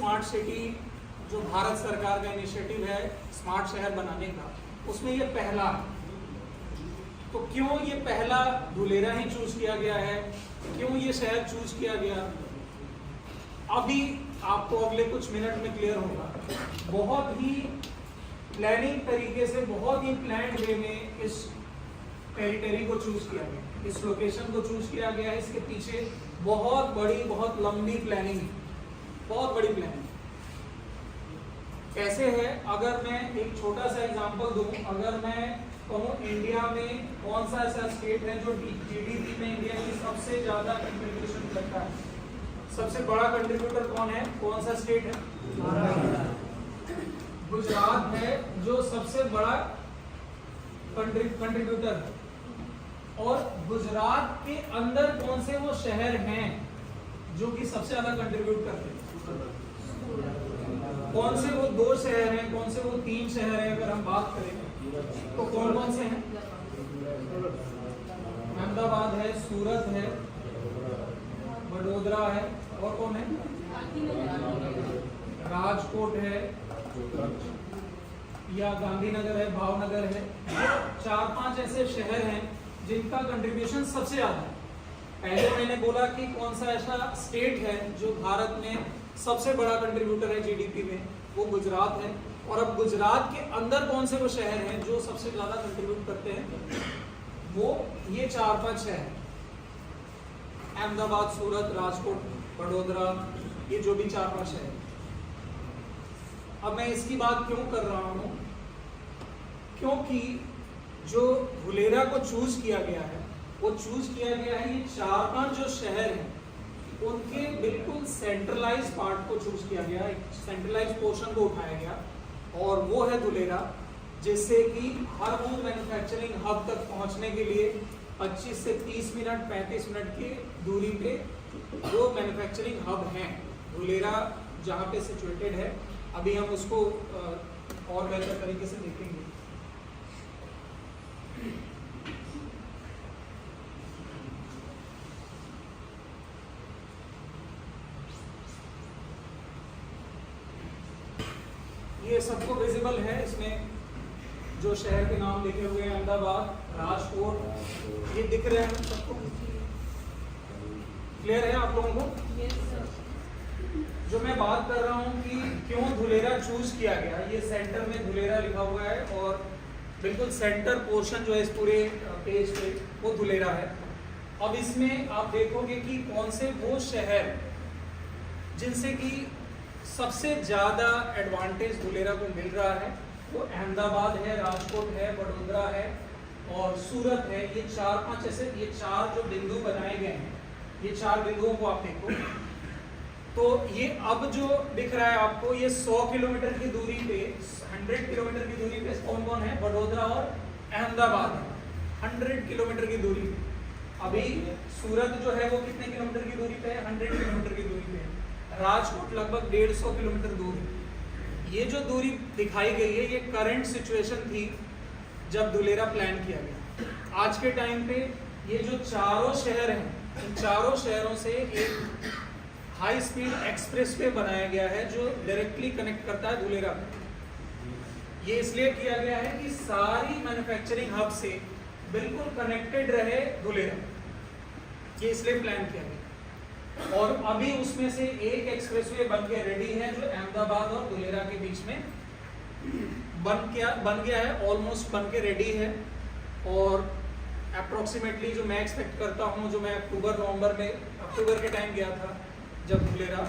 Smart city जो भारत सरकार का इनिशिएटिव है स्मार्ट शहर बनाने का, उसमें ये पहला है। तो क्यों ये पहला धुलेरा ही चूज किया गया है, क्यों ये शहर चूज किया गया, अभी आपको अगले कुछ मिनट में क्लियर होगा। बहुत ही प्लानिंग तरीके से, बहुत ही प्लान्ड वे में इस टेरिटरी को चूज किया गया, इस लोकेशन को चूज किया गया है। इसके पीछे बहुत बड़ी, बहुत लंबी प्लानिंग है, बहुत बड़ी प्लानिंग। कैसे है, अगर मैं एक छोटा सा एग्जांपल दूं, अगर मैं कहूं इंडिया में कौन सा ऐसा स्टेट है जो जीडीपी में इंडिया की सबसे ज्यादा कंट्रीब्यूशन करता है, सबसे बड़ा कंट्रीब्यूटर कौन है, कौन सा स्टेट है? गुजरात है जो सबसे बड़ा कंट्रीब्यूटर है। और गुजरात के अंदर कौन से वो शहर हैं जो कि सबसे ज्यादा कंट्रीब्यूट करते हैं? कौन से वो 2 शहर हैं, कौन से वो 3 शहर हैं? अगर हम बात करें तो कौन कौन से हैं? अहमदाबाद है, सूरत है, वडोदरा है, और कौन है? राजकोट है, या गांधीनगर है, भावनगर है। 4-5 ऐसे शहर हैं जिनका कंट्रीब्यूशन सबसे ज्यादा है। पहले मैंने बोला कि कौन सा ऐसा स्टेट है जो भारत में सबसे बड़ा कंट्रीब्यूटर है जीडीपी में, वो गुजरात है। और अब गुजरात के अंदर कौन से वो शहर हैं जो सबसे ज्यादा कंट्रीब्यूट करते हैं, वो ये 4-5 शहर, अहमदाबाद, सूरत, राजकोट, वडोदरा, ये जो भी 4-5 शहर। अब मैं इसकी बात क्यों कर रहा हूं, क्योंकि जो धुलेरा को चूज किया गया है, वो चूज किया गया है ये 4-5 जो शहर हैं उनके बिल्कुल सेंट्रलाइज पार्ट को चूज किया गया, एक सेंट्रलाइज पोर्शन को उठाया गया, और वो है धुलेरा, जिससे कि हर वो मैन्युफैक्चरिंग हब तक पहुंचने के लिए 25 से 30 मिनट, 35 मिनट की दूरी पे वो मैन्युफैक्चरिंग हब हैं। धुलेरा जहाँ पे सिचुएटेड है, अभी हम उसको और बेहतर तरीके से देखेंगे। ये सबको विजिबल है, इसमें जो शहर के नाम लिखे हुए हैं, अहमदाबाद, राजकोट, ये दिख रहे हैं सबको? क्लियर है आप लोगों को? जो मैं बात कर रहा हूँ कि क्यों धुलेरा चूज किया गया, ये सेंटर में धुलेरा लिखा हुआ है और बिल्कुल सेंटर पोर्शन जो है इस पूरे पेज पे वो धुलेरा है। अब इसमें आप देखोगे कि कौन से वो शहर जिनसे कि सबसे ज्यादा एडवांटेज धुलेरा को मिल रहा है, वो अहमदाबाद है, राजकोट है, वडोदरा है और सूरत है। ये 4-5 ऐसे, ये 4 जो बिंदु बनाए गए हैं, ये 4 बिंदुओं को आप देखो तो ये अब जो दिख रहा है आपको, ये 100 किलोमीटर की दूरी पे, 100 किलोमीटर की दूरी पे कौन कौन है? वडोदरा और अहमदाबाद है, 100 किलोमीटर की दूरी पे। अभी सूरत जो है वो कितने किलोमीटर की दूरी पे है? 100 किलोमीटर की दूरी पे है। राजकोट लगभग 150 किलोमीटर दूर है। ये जो दूरी दिखाई गई है, ये करंट सिचुएशन थी जब धुलेरा प्लान किया गया। आज के टाइम पे ये जो चारों शहर हैं, इन चारों शहरों से एक हाई स्पीड एक्सप्रेसवे बनाया गया है जो डायरेक्टली कनेक्ट करता है धुलेरा में। ये इसलिए किया गया है कि सारी मैन्युफैक्चरिंग हब से बिल्कुल कनेक्टेड रहे धुलेरा, ये इसलिए प्लान किया गया। और अभी उसमें से एक एक्सप्रेसवे बन के रेडी है जो अहमदाबाद और धुलेरा के बीच में बन गया है, ऑलमोस्ट बन के रेडी है। और अप्रोक्सीमेटली जो मैं एक्सपेक्ट करता हूँ, जो मैं अक्टूबर के टाइम गया था जब धुलेरा,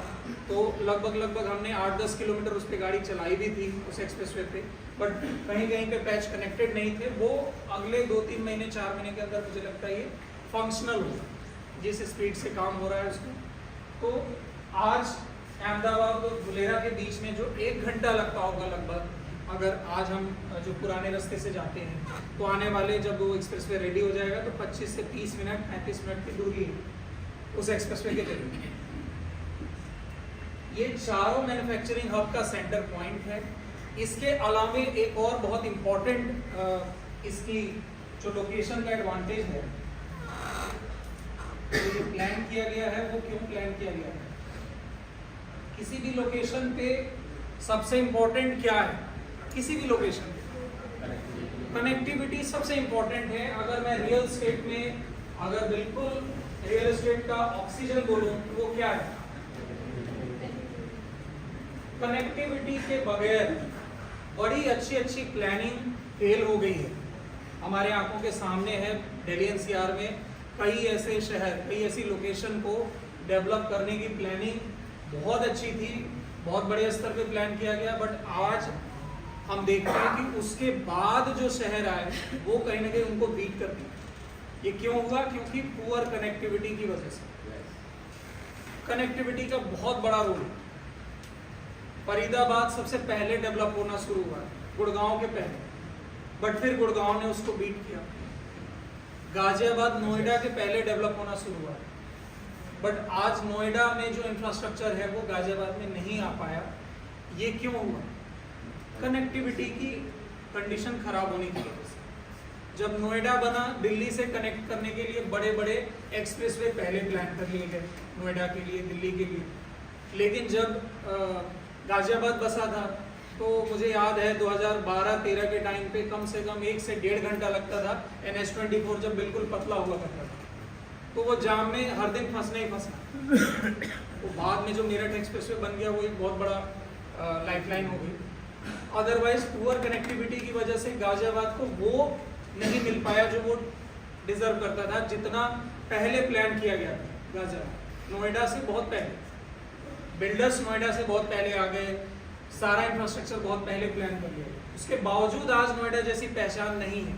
तो लगभग हमने 8-10 किलोमीटर उस पर गाड़ी चलाई भी थी उस एक्सप्रेसवे पे, बट कहीं पे पैच कनेक्टेड नहीं थे। वो अगले 2-3 महीने 4 महीने के अंदर मुझे लगता है ये फंक्शनल होगा, जिस स्पीड से काम हो रहा है उसको। तो आज अहमदाबाद और धुलेरा के बीच में जो 1 घंटा लगता होगा लगभग, अगर आज हम जो पुराने रास्ते से जाते हैं, तो आने वाले जब वो एक्सप्रेसवे रेडी हो जाएगा तो 25 से 30 मिनट, 35 मिनट की दूरी है उस एक्सप्रेसवे के जरिए। ये चारों मैन्युफैक्चरिंग हब का सेंटर पॉइंट है। इसके अलावा एक और बहुत इम्पोर्टेंट इसकी जो लोकेशन का एडवांटेज है, तो जो प्लान किया गया है, वो क्यों प्लान किया गया है किसी भी लोकेशन पे सबसे इम्पोर्टेंट क्या है? किसी भी लोकेशन पे कनेक्टिविटी सबसे इम्पोर्टेंट है। अगर मैं रियल एस्टेट में अगर बिल्कुल रियल एस्टेट का ऑक्सीजन बोलूं तो वो क्या है? कनेक्टिविटी के बगैर बड़ी अच्छी प्लानिंग फेल हो गई है। हमारे आंखों के सामने है दिल्ली एनसीआर में कई ऐसे शहर, कई ऐसी लोकेशन को डेवलप करने की प्लानिंग बहुत अच्छी थी, बहुत बड़े स्तर पे प्लान किया गया, बट आज हम देखते हैं कि उसके बाद जो शहर आए वो कहीं ना कहीं उनको बीट कर दिया। ये क्यों हुआ? क्योंकि पुअर कनेक्टिविटी की वजह से। कनेक्टिविटी का बहुत बड़ा रोल। फरीदाबाद सबसे पहले डेवलप होना शुरू हुआ, गुड़गांव के पहले, बट फिर गुड़गांव ने उसको बीट किया। गाजियाबाद नोएडा के पहले डेवलप होना शुरू हुआ, बट आज नोएडा में जो इंफ्रास्ट्रक्चर है वो गाजियाबाद में नहीं आ पाया। ये क्यों हुआ? कनेक्टिविटी की कंडीशन खराब होने की वजह से। जब नोएडा बना, दिल्ली से कनेक्ट करने के लिए बड़े बड़े एक्सप्रेसवे पहले प्लान कर लिए गए, नोएडा के लिए, दिल्ली के लिए। लेकिन जब गाजियाबाद बसा था तो मुझे याद है 2012-13 के टाइम पे कम से कम 1 से 1.5 घंटा लगता था NH24 जब बिल्कुल पतला हुआ करता था, तो वो जाम में हर दिन फंसना ही फंसना। तो बाद में जो मेरठ एक्सप्रेसवे बन गया वो एक बहुत बड़ा लाइफलाइन हो गई। अदरवाइज पुअर कनेक्टिविटी की वजह से गाजियाबाद को वो नहीं मिल पाया जो वो डिजर्व करता था, जितना पहले प्लान किया गया था। गाजियाबाद नोएडा से बहुत पहले, बिल्डर्स नोएडा से बहुत पहले आ गए, सारा इंफ्रास्ट्रक्चर बहुत पहले प्लान कर लिया। उसके बावजूद आज नोएडा जैसी पहचान नहीं है।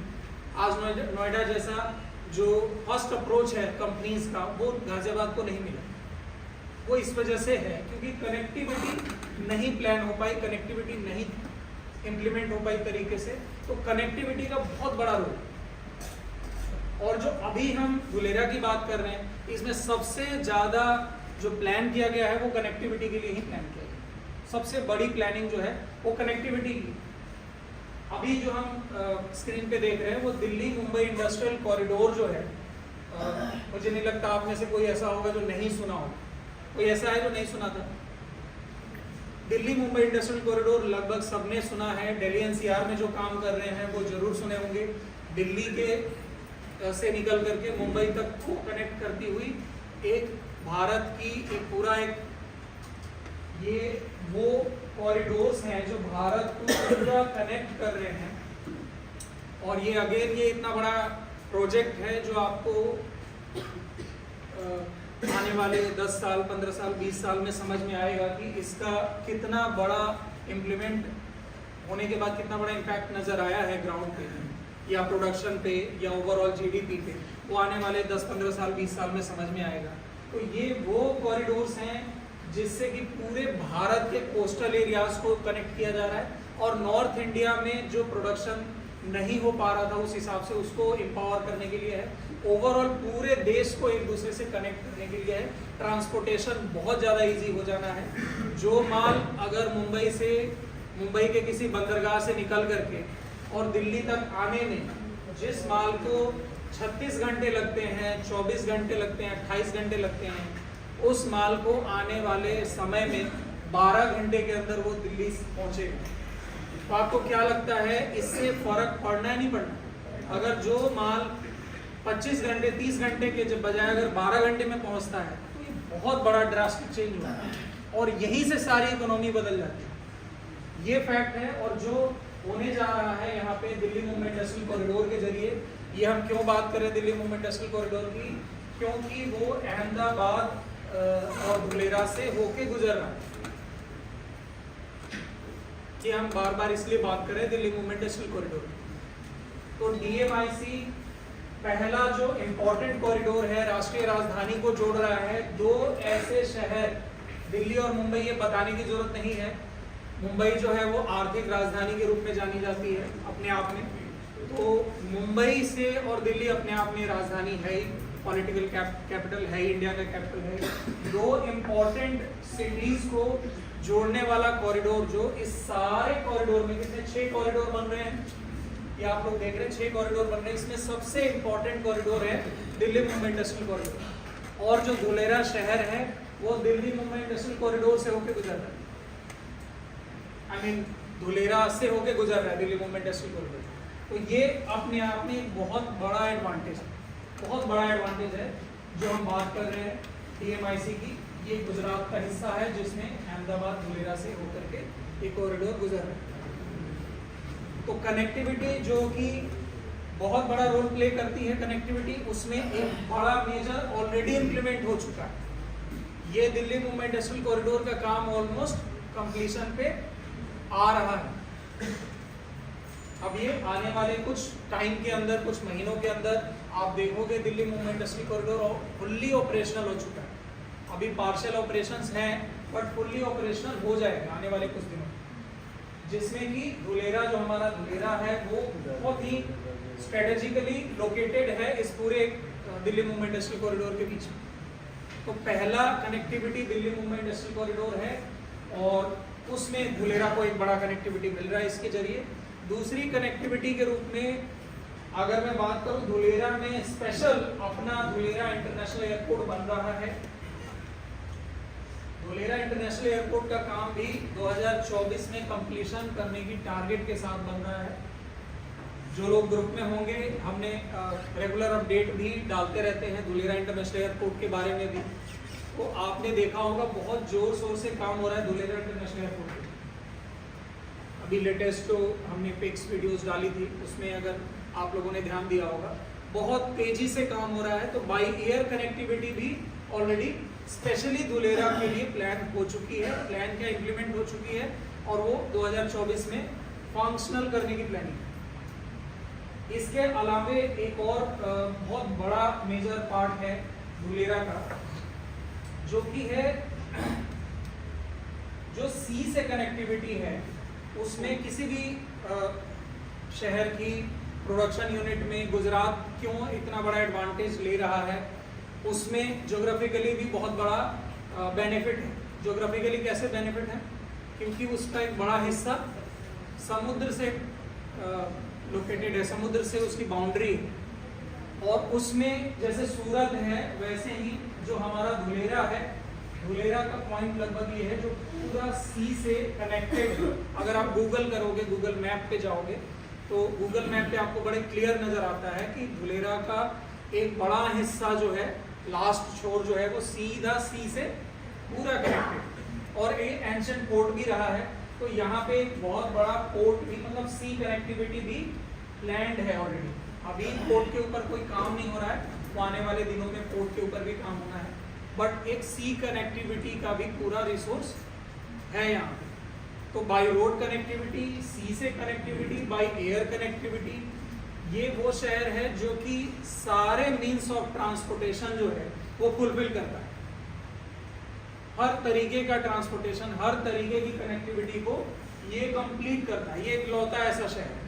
आज नोएडा जैसा जो फर्स्ट अप्रोच है कंपनीज का वो गाजियाबाद को नहीं मिला। वो इस वजह से है क्योंकि कनेक्टिविटी नहीं प्लान हो पाई, कनेक्टिविटी नहीं इम्प्लीमेंट हो पाई तरीके से। तो कनेक्टिविटी का बहुत बड़ा रोल। और जो अभी हम धुलेरा की बात कर रहे हैं, इसमें सबसे ज़्यादा जो प्लान किया गया है वो कनेक्टिविटी के लिए ही प्लान किया गया। सबसे बड़ी प्लानिंग जो है वो कनेक्टिविटी की। अभी जो हम स्क्रीन पे देख रहे हैं वो दिल्ली मुंबई इंडस्ट्रियल कॉरिडोर जो है, मुझे नहीं लगता आप में से कोई ऐसा होगा जो नहीं सुना हो। कोई ऐसा है जो नहीं सुना था? दिल्ली मुंबई इंडस्ट्रियल कॉरिडोर लगभग सबने सुना है। दिल्ली एनसीआर में जो काम कर रहे हैं वो जरूर सुने होंगे। दिल्ली के से निकल करके मुंबई तक को कनेक्ट करती हुई एक भारत की एक पूरा एक ये वो कॉरिडोर्स हैं जो भारत को पूरा कनेक्ट कर रहे हैं। और ये अगेन ये इतना बड़ा प्रोजेक्ट है जो आपको आने वाले 10 साल, 15 साल, 20 साल में समझ में आएगा कि इसका कितना बड़ा इम्प्लीमेंट होने के बाद कितना बड़ा इम्पैक्ट नज़र आया है ग्राउंड पे या प्रोडक्शन पे या ओवरऑल जीडीपी पे। वो आने वाले 10-15 साल, 20 साल में समझ में आएगा। तो ये वो कॉरिडोर्स हैं जिससे कि पूरे भारत के कोस्टल एरियाज को कनेक्ट किया जा रहा है। और नॉर्थ इंडिया में जो प्रोडक्शन नहीं हो पा रहा था उस हिसाब से उसको एम्पावर करने के लिए है। ओवरऑल पूरे देश को एक दूसरे से कनेक्ट करने के लिए है। ट्रांसपोर्टेशन बहुत ज़्यादा इजी हो जाना है। जो माल अगर मुंबई के किसी बंदरगाह से निकल करके और दिल्ली तक आने में जिस माल को 36 घंटे लगते हैं, 24 घंटे लगते हैं, 28 घंटे लगते हैं, उस माल को आने वाले समय में 12 घंटे के अंदर वो दिल्ली पहुंचेगा। तो आपको क्या लगता है इससे फर्क पड़ना है नहीं पड़ना? अगर जो माल 25 घंटे 30 घंटे के जब बजाय अगर 12 घंटे में पहुंचता है तो ये बहुत बड़ा ड्रास्टिक चेंज हुआ है और यहीं से सारी इकोनॉमी बदल जाती है। ये फैक्ट है। और जो होने जा रहा है यहाँ पे दिल्ली मुंबई इंडस्ट्रियल कॉरिडोर के जरिए, ये हम क्यों बात करें दिल्ली मुंबई इंडस्ट्रियल कॉरिडोर की? क्योंकि वो अहमदाबाद और धुलेरा से होके गुजर रहा है। कि हम बार बार इसलिए बात करें दिल्ली मुंबई इंडस्ट्रियल कॉरिडोर। तो DMIC पहला जो इम्पोर्टेंट कॉरिडोर है, राष्ट्रीय राजधानी को जोड़ रहा है। दो ऐसे शहर दिल्ली और मुंबई, ये बताने की जरूरत नहीं है। मुंबई जो है वो आर्थिक राजधानी के रूप में जानी जाती है अपने आप में। तो मुंबई से और दिल्ली अपने आप में राजधानी है ही, पॉलिटिकल कैपिटल है, इंडिया का कैपिटल है। दो इम्पोर्टेंट सिटीज को जोड़ने वाला कॉरिडोर, जो इस सारे कॉरिडोर में कितने 6 कॉरिडोर बन रहे हैं, ये आप लोग देख रहे हैं 6 कॉरिडोर बन रहे हैं। इसमें सबसे इम्पोर्टेंट कॉरिडोर है दिल्ली मुंबई इंडस्ट्रियल कॉरिडोर। और जो धुलेरा शहर है वो दिल्ली मुंबई इंडस्ट्रियल कॉरिडोर से होके गुजर रहा है, आई मीन धुलेरा से होके गुजर रहा है दिल्ली मुंबई इंडस्ट्रियल कॉरिडोर। तो ये अपने आप में एक बहुत बड़ा एडवांटेज है, बहुत बड़ा एडवांटेज है जो हम बात कर रहे हैं DMIC की। ये गुजरात का हिस्सा है जिसमें अहमदाबाद धुलेरा से होकर के एक कॉरिडोर गुजर रहा है। तो कनेक्टिविटी जो कि बहुत बड़ा रोल प्ले करती है कनेक्टिविटी, उसमें एक बड़ा मेजर ऑलरेडी इम्प्लीमेंट हो चुका है। ये दिल्ली मुंबई इंडस्ट्रियल कॉरिडोर का काम ऑलमोस्ट कंप्लीशन पे आ रहा है। अब ये आने वाले कुछ टाइम के अंदर, कुछ महीनों के अंदर आप देखोगे Delhi Mumbai industrial corridor fully operational हो चुका है। अभी पार्शियल ऑपरेशंस हैं बट फुल्ली ऑपरेशनल हो जाएगा आने वाले कुछ दिनों, जिसमें कि धुलेरा जो हमारा धुलेरा है वो बहुत ही स्ट्रेटेजिकली लोकेटेड है इस पूरे दिल्ली मुंबई इंडस्ट्रियल कॉरिडोर के बीच में। तो पहला connectivity Delhi Mumbai industrial corridor है और उसमें धुलेरा को एक बड़ा कनेक्टिविटी मिल रहा है इसके जरिए। दूसरी कनेक्टिविटी के रूप में अगर मैं बात करूं, धुलेरा में स्पेशल अपना धुलेरा इंटरनेशनल एयरपोर्ट बन रहा है। धुलेरा इंटरनेशनल एयरपोर्ट का काम भी 2024 में कंप्लीशन करने की टारगेट के साथ बन रहा है। जो लोग ग्रुप में होंगे, हमने रेगुलर अपडेट भी डालते रहते हैं धुलेरा इंटरनेशनल एयरपोर्ट के बारे में भी। तो आपने देखा होगा बहुत जोर शोर से काम हो रहा है धुलेरा इंटरनेशनल एयरपोर्ट पे। अभी लेटेस्ट जो हमने पिक्स वीडियोस डाली थी उसमें अगर आप लोगों ने ध्यान दिया होगा, बहुत तेजी से काम हो रहा है। तो बाई एयर कनेक्टिविटी भी ऑलरेडी स्पेशली धुलेरा के लिए प्लान हो चुकी है, प्लान क्या इम्प्लीमेंट हो चुकी है और वो 2024 में फंक्शनल करने की प्लानिंग है। इसके अलावा एक और बहुत बड़ा मेजर पार्ट है धुलेरा का, जो कि है जो सी से कनेक्टिविटी है। उसमें किसी भी शहर की प्रोडक्शन यूनिट में गुजरात क्यों इतना बड़ा एडवांटेज ले रहा है, उसमें ज्योग्राफिकली भी बहुत बड़ा बेनिफिट है। ज्योग्राफिकली कैसे बेनिफिट है? क्योंकि उसका एक बड़ा हिस्सा समुद्र से लोकेटेड है, समुद्र से उसकी बाउंड्री है। और उसमें जैसे सूरत है वैसे ही जो हमारा धुलेरा है, धुलेरा का पॉइंट लगभग ये है जो पूरा सी से कनेक्टेड है। अगर आप गूगल करोगे, गूगल मैप पे जाओगे तो गूगल मैप पे आपको बड़े क्लियर नजर आता है कि धुलेरा का एक बड़ा हिस्सा जो है, लास्ट छोर जो है वो सीधा सी से पूरा कनेक्टेड, और एक एंशिएंट पोर्ट भी रहा है। तो यहाँ पे एक बहुत बड़ा पोर्ट भी, मतलब सी कनेक्टिविटी भी प्लान्ड है ऑलरेडी। अभी पोर्ट के ऊपर कोई काम नहीं हो रहा है, तो आने वाले दिनों में पोर्ट के ऊपर भी काम होना है, बट एक सी कनेक्टिविटी का भी पूरा रिसोर्स है यहाँ पे। तो बाय रोड कनेक्टिविटी, सी से कनेक्टिविटी, बाय एयर कनेक्टिविटी, ये वो शहर है जो कि सारे मीन्स ऑफ ट्रांसपोर्टेशन जो है वो फुलफिल करता है। हर तरीके का ट्रांसपोर्टेशन, हर तरीके की कनेक्टिविटी को ये कंप्लीट करता है। ये इकलौता ऐसा शहर है,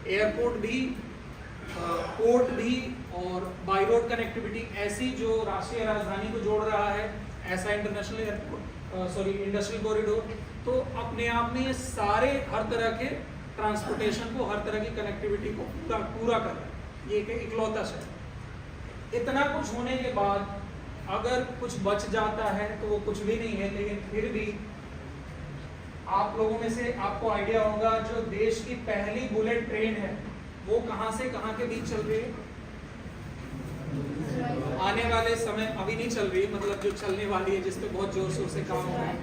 एयरपोर्ट भी, पोर्ट भी और बाय रोड कनेक्टिविटी ऐसी जो राष्ट्रीय राजधानी को जोड़ रहा है, ऐसा international airport, sorry industrial corridor. तो अपने आप में ये सारे हर तरह के ट्रांसपोर्टेशन को, हर तरह की कनेक्टिविटी को पूरा कर रहा है। ये एक इकलौता शहर। इतना कुछ होने के बाद अगर कुछ बच जाता है तो वो कुछ भी नहीं है, लेकिन फिर भी आप लोगों में से आपको आइडिया होगा जो देश की पहली बुलेट ट्रेन है वो कहां से कहां के बीच चल रही है? आने वाले समय, अभी नहीं चल रही, मतलब जो चलने वाली है, जिसपे बहुत जोर शोर से काम हो रहा है,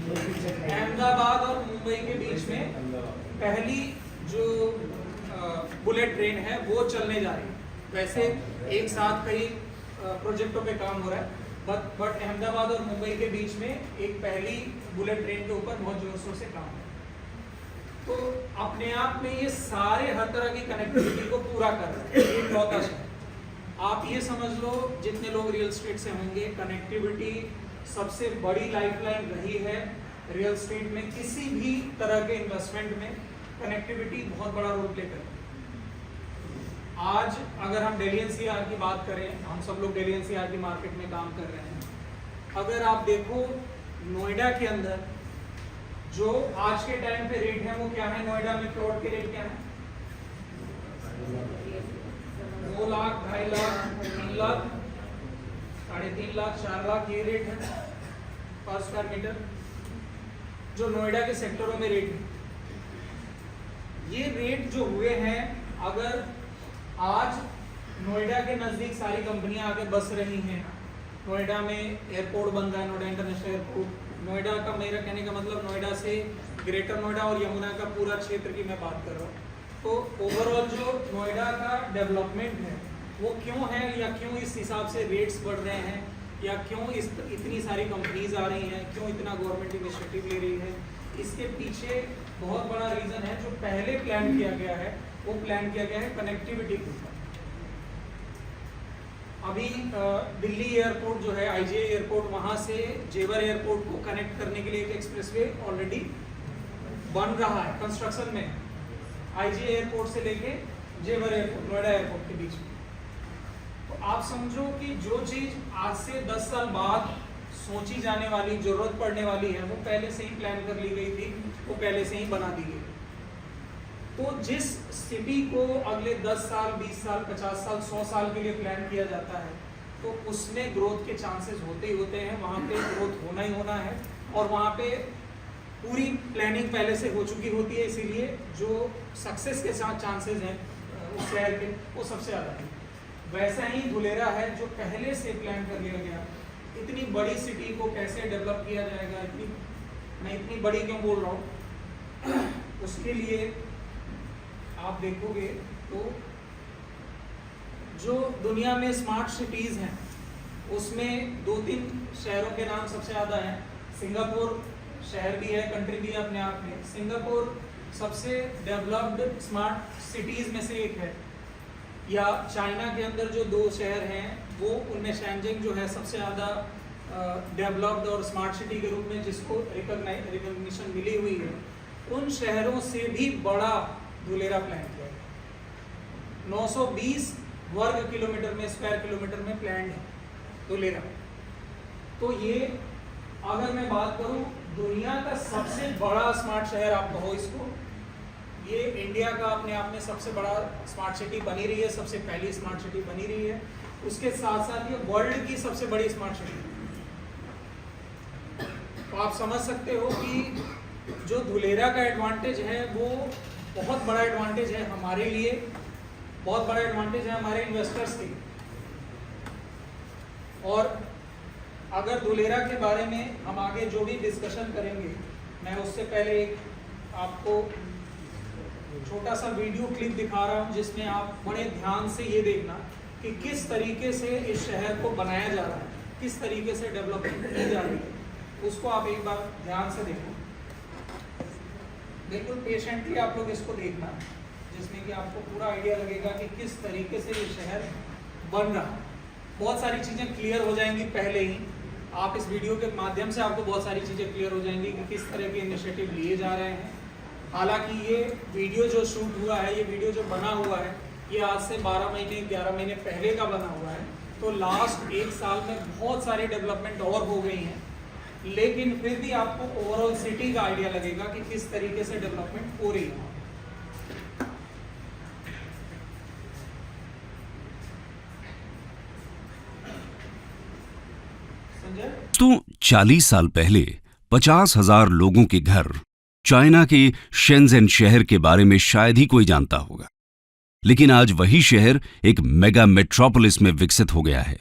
अहमदाबाद और मुंबई के बीच में पहली जो बुलेट ट्रेन है वो चलने जा रही है। वैसे एक साथ कई प्रोजेक्टों पे काम हो रहा है, बट अहमदाबाद और मुंबई के बीच में एक पहली बुलेट ट्रेन के ऊपर बहुत जोर शोर से काम हो रहा है। तो अपने आप में ये सारे हर तरह की कनेक्टिविटी को पूरा कर रहा है, एक इकलौता शहर। आप ये समझ लो, जितने लोग रियल एस्टेट से होंगे, कनेक्टिविटी सबसे बड़ी लाइफलाइन रही है रियल एस्टेट में। किसी भी तरह के इन्वेस्टमेंट में कनेक्टिविटी बहुत बड़ा रोल प्ले करती है। आज अगर हम दिल्ली एनसीआर की बात करें, हम सब लोग दिल्ली एनसीआर की मार्केट में काम कर रहे हैं। अगर आप देखो नोएडा के अंदर जो आज के टाइम पे रेट है वो क्या है? नोएडा में प्लॉट के रेट क्या है? 2 लाख, 2.5 लाख, 3 लाख, 3.5 लाख 4 लाख ये रेट है पर स्क्वायर मीटर, जो नोएडा के सेक्टरों में रेट है। ये रेट जो हुए हैं, अगर आज नोएडा के नज़दीक सारी कंपनियां आके बस रही हैं, नोएडा में एयरपोर्ट बन रहा है, नोएडा इंटरनेशनल एयरपोर्ट, नोएडा का मेरा कहने का मतलब नोएडा से ग्रेटर नोएडा और यमुना का पूरा क्षेत्र की मैं बात कर रहा हूँ। तो ओवरऑल जो नोएडा का डेवलपमेंट है वो क्यों है, या क्यों इस हिसाब से रेट्स बढ़ रहे हैं, या क्यों इतनी सारी कंपनीज आ रही हैं, क्यों इतना गवर्नमेंट इनिशिएटिव ले रही है, इसके पीछे बहुत बड़ा रीज़न है जो पहले प्लान किया गया है। वो प्लान किया गया है कनेक्टिविटी के ऊपर। अभी दिल्ली एयरपोर्ट जो है, आईजीआई एयरपोर्ट, वहाँ से जेवर एयरपोर्ट को कनेक्ट करने के लिए एक एक्सप्रेसवे ऑलरेडी बन रहा है, कंस्ट्रक्शन में, आईजीआई एयरपोर्ट से लेके जेवर एयरपोर्ट, नोएडा एयरपोर्ट के बीच में। तो आप समझो कि जो चीज़ आज से 10 साल बाद सोची जाने वाली, जरूरत पड़ने वाली है, वो पहले से ही प्लान कर ली गई थी, वो पहले से ही बना दी गई। तो जिस सिटी को अगले 10 साल, 20 साल, 50 साल, 100 साल के लिए प्लान किया जाता है, तो उसमें ग्रोथ के चांसेस होते ही होते हैं, वहाँ पे ग्रोथ होना ही होना है, और वहाँ पे पूरी प्लानिंग पहले से हो चुकी होती है, इसीलिए जो सक्सेस के साथ चांसेस हैं उस शहर के, वो सबसे ज़्यादा है। वैसा ही धुलेरा है जो पहले से प्लान कर लिया गया। इतनी बड़ी सिटी को कैसे डेवलप किया जाएगा, मैं इतनी बड़ी क्यों बोल रहा हूँ, उसके लिए आप देखोगे तो जो दुनिया में स्मार्ट सिटीज़ हैं उसमें 2-3 शहरों के नाम सबसे ज़्यादा हैं। सिंगापुर शहर भी है, कंट्री भी है अपने आप में। सिंगापुर सबसे डेवलप्ड स्मार्ट सिटीज़ में से एक है। या चाइना के अंदर जो 2 शहर हैं, वो उनमें शैनजिंग जो है सबसे ज़्यादा डेवलप्ड और स्मार्ट सिटी के रूप में जिसको रिकॉग्निशन मिली हुई है, उन शहरों से भी बड़ा धुलेरा प्लान किया है। 920 वर्ग किलोमीटर में, स्क्वायर किलोमीटर में प्लान है धुलेरा। तो ये अगर मैं बात करूं दुनिया का सबसे बड़ा स्मार्ट शहर आप कहो इसको, ये इंडिया का अपने आप में सबसे बड़ा स्मार्ट सिटी बनी रही है, सबसे पहली स्मार्ट सिटी बनी रही है। उसके साथ साथ ये वर्ल्ड की सबसे बड़ी स्मार्ट सिटी। तो आप समझ सकते हो कि जो धुलेरा का एडवांटेज है वो बहुत बड़ा एडवांटेज है हमारे लिए, बहुत बड़ा एडवांटेज है हमारे इन्वेस्टर्स के। और अगर धुलेरा के बारे में हम आगे जो भी डिस्कशन करेंगे, मैं उससे पहले एक आपको छोटा सा वीडियो क्लिप दिखा रहा हूँ जिसमें आप बड़े ध्यान से ये देखना कि किस तरीके से इस शहर को बनाया जा रहा है, किस तरीके से डेवलपमेंट की जा रही है, उसको आप एक बार ध्यान से देखो। बिल्कुल पेशेंटली आप लोग इसको देखना, जिसमें कि आपको पूरा आइडिया लगेगा कि किस तरीके से ये शहर बन रहा है। बहुत सारी चीज़ें क्लियर हो जाएंगी पहले ही, आप इस वीडियो के माध्यम से आपको बहुत सारी चीज़ें क्लियर हो जाएंगी कि किस तरह के इनिशिएटिव लिए जा रहे हैं। हालांकि ये वीडियो जो शूट हुआ है, ये वीडियो जो बना हुआ है, ये आज से 12 महीने 11 महीने पहले का बना हुआ है। तो लास्ट 1 साल में बहुत सारी डेवलपमेंट और हो गई हैं, लेकिन फिर भी आपको ओवरऑल सिटी का आइडिया लगेगा कि किस तरीके से डेवलपमेंट हो रही है। तो 40 साल पहले 50,000 लोगों के घर चाइना के शेंज़ेन शहर के बारे में शायद ही कोई जानता होगा, लेकिन आज वही शहर एक मेगा मेट्रोपोलिस में विकसित हो गया है।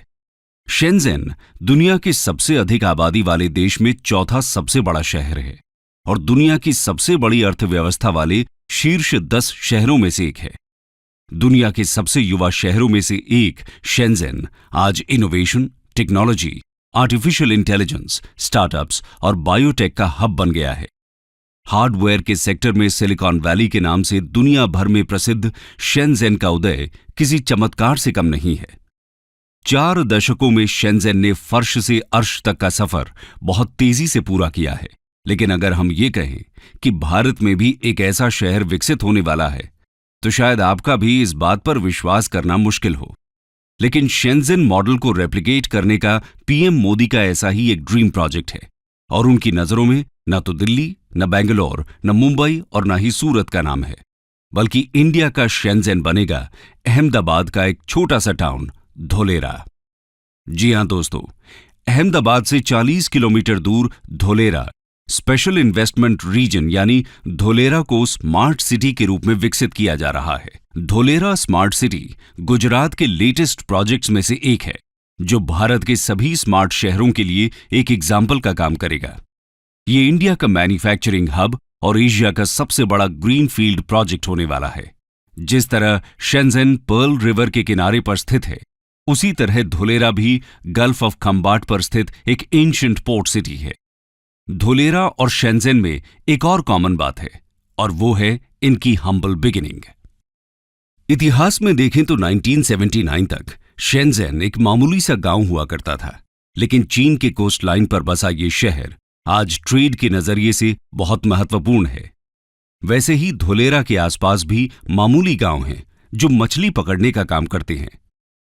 शेंज़ेन दुनिया की सबसे अधिक आबादी वाले देश में चौथा सबसे बड़ा शहर है और दुनिया की सबसे बड़ी अर्थव्यवस्था वाले शीर्ष 10 शहरों में से एक है। दुनिया के सबसे युवा शहरों में से एक शेंज़ेन आज innovation, technology, artificial intelligence, startups और बायोटेक का हब बन गया है। हार्डवेयर के सेक्टर में सिलिकॉन वैली के नाम से दुनिया भर में प्रसिद्ध शेंज़ेन का उदय किसी चमत्कार से कम नहीं है। 4 दशकों में शेंज़ेन ने फर्श से अर्श तक का सफर बहुत तेजी से पूरा किया है। लेकिन अगर हम ये कहें कि भारत में भी एक ऐसा शहर विकसित होने वाला है, तो शायद आपका भी इस बात पर विश्वास करना मुश्किल हो। लेकिन शेंज़ेन मॉडल को रेप्लिकेट करने का पीएम मोदी का ऐसा ही एक ड्रीम प्रोजेक्ट है, और उनकी नजरों में न तो दिल्ली, न बेंगलोर, न मुंबई और न ही सूरत का नाम है, बल्कि इंडिया का शेंज़ेन बनेगा अहमदाबाद का एक छोटा सा टाउन धोलेरा। जी हां दोस्तों, अहमदाबाद से 40 किलोमीटर दूर धोलेरा स्पेशल इन्वेस्टमेंट रीजन यानी धोलेरा को स्मार्ट सिटी के रूप में विकसित किया जा रहा है। धोलेरा स्मार्ट सिटी गुजरात के लेटेस्ट प्रोजेक्ट्स में से एक है, जो भारत के सभी स्मार्ट शहरों के लिए एक एग्जाम्पल का काम करेगा। ये इंडिया का मैन्युफैक्चरिंग हब और एशिया का सबसे बड़ा ग्रीनफील्ड प्रोजेक्ट होने वाला है। जिस तरह शेंजेन पर्ल रिवर के किनारे पर स्थित है, उसी तरह धोलेरा भी गल्फ ऑफ खंबाट पर स्थित एक एंशिएंट पोर्ट सिटी है। धोलेरा और शेंजेन में एक और कॉमन बात है, और वो है इनकी हम्बल बिगिनिंग। इतिहास में देखें तो 1979 तक शेंजेन एक मामूली सा गांव हुआ करता था, लेकिन चीन के कोस्ट लाइन पर बसा ये शहर आज ट्रेड के नजरिए से बहुत महत्वपूर्ण है। वैसे ही धोलेरा के आसपास भी मामूली गांव हैं जो मछली पकड़ने का काम करते हैं।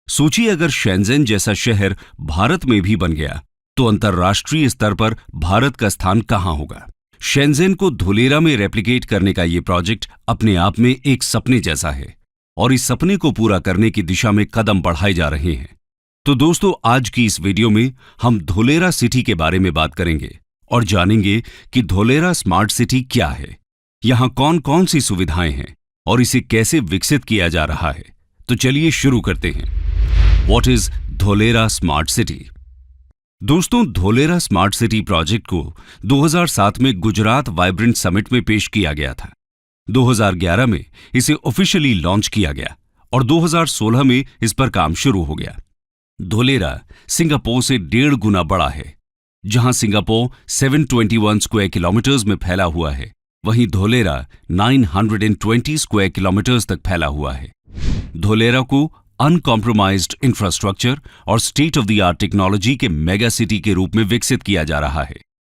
सोचिए, अगर शेंजेन जैसा शहर भारत में भी बन गया तो अंतर्राष्ट्रीय स्तर पर भारत का स्थान कहां होगा। शेंजेन को धोलेरा में रेप्लिकेट करने का ये प्रोजेक्ट अपने आप में एक सपने जैसा है, और इस सपने को पूरा करने की दिशा में कदम बढ़ाए जा रहे हैं। तो दोस्तों, आज की इस वीडियो में हम धोलेरा सिटी के बारे में बात करेंगे और जानेंगे कि धोलेरा स्मार्ट सिटी क्या है, यहां कौन कौन सी सुविधाएं हैं और इसे कैसे विकसित किया जा रहा है। तो चलिए शुरू करते हैं। What is Dholera smart city? दोस्तों, धोलेरा स्मार्ट सिटी प्रोजेक्ट को 2007 में गुजरात वाइब्रेंट समिट में पेश किया गया था। 2011 में इसे ऑफिशियली लॉन्च किया गया और 2016 में इस पर काम शुरू हो गया। धोलेरा सिंगापुर से 1.5 गुना बड़ा है। जहां सिंगापुर 721 स्क्वायर किलोमीटर्स में फैला हुआ है, वहीं धोलेरा 920 स्क्वायर किलोमीटर्स तक फैला हुआ है। धोलेरा को अनकॉम्प्रोमाइज्ड इंफ्रास्ट्रक्चर और state of the art technology के मेगा सिटी के रूप में विकसित किया जा रहा है,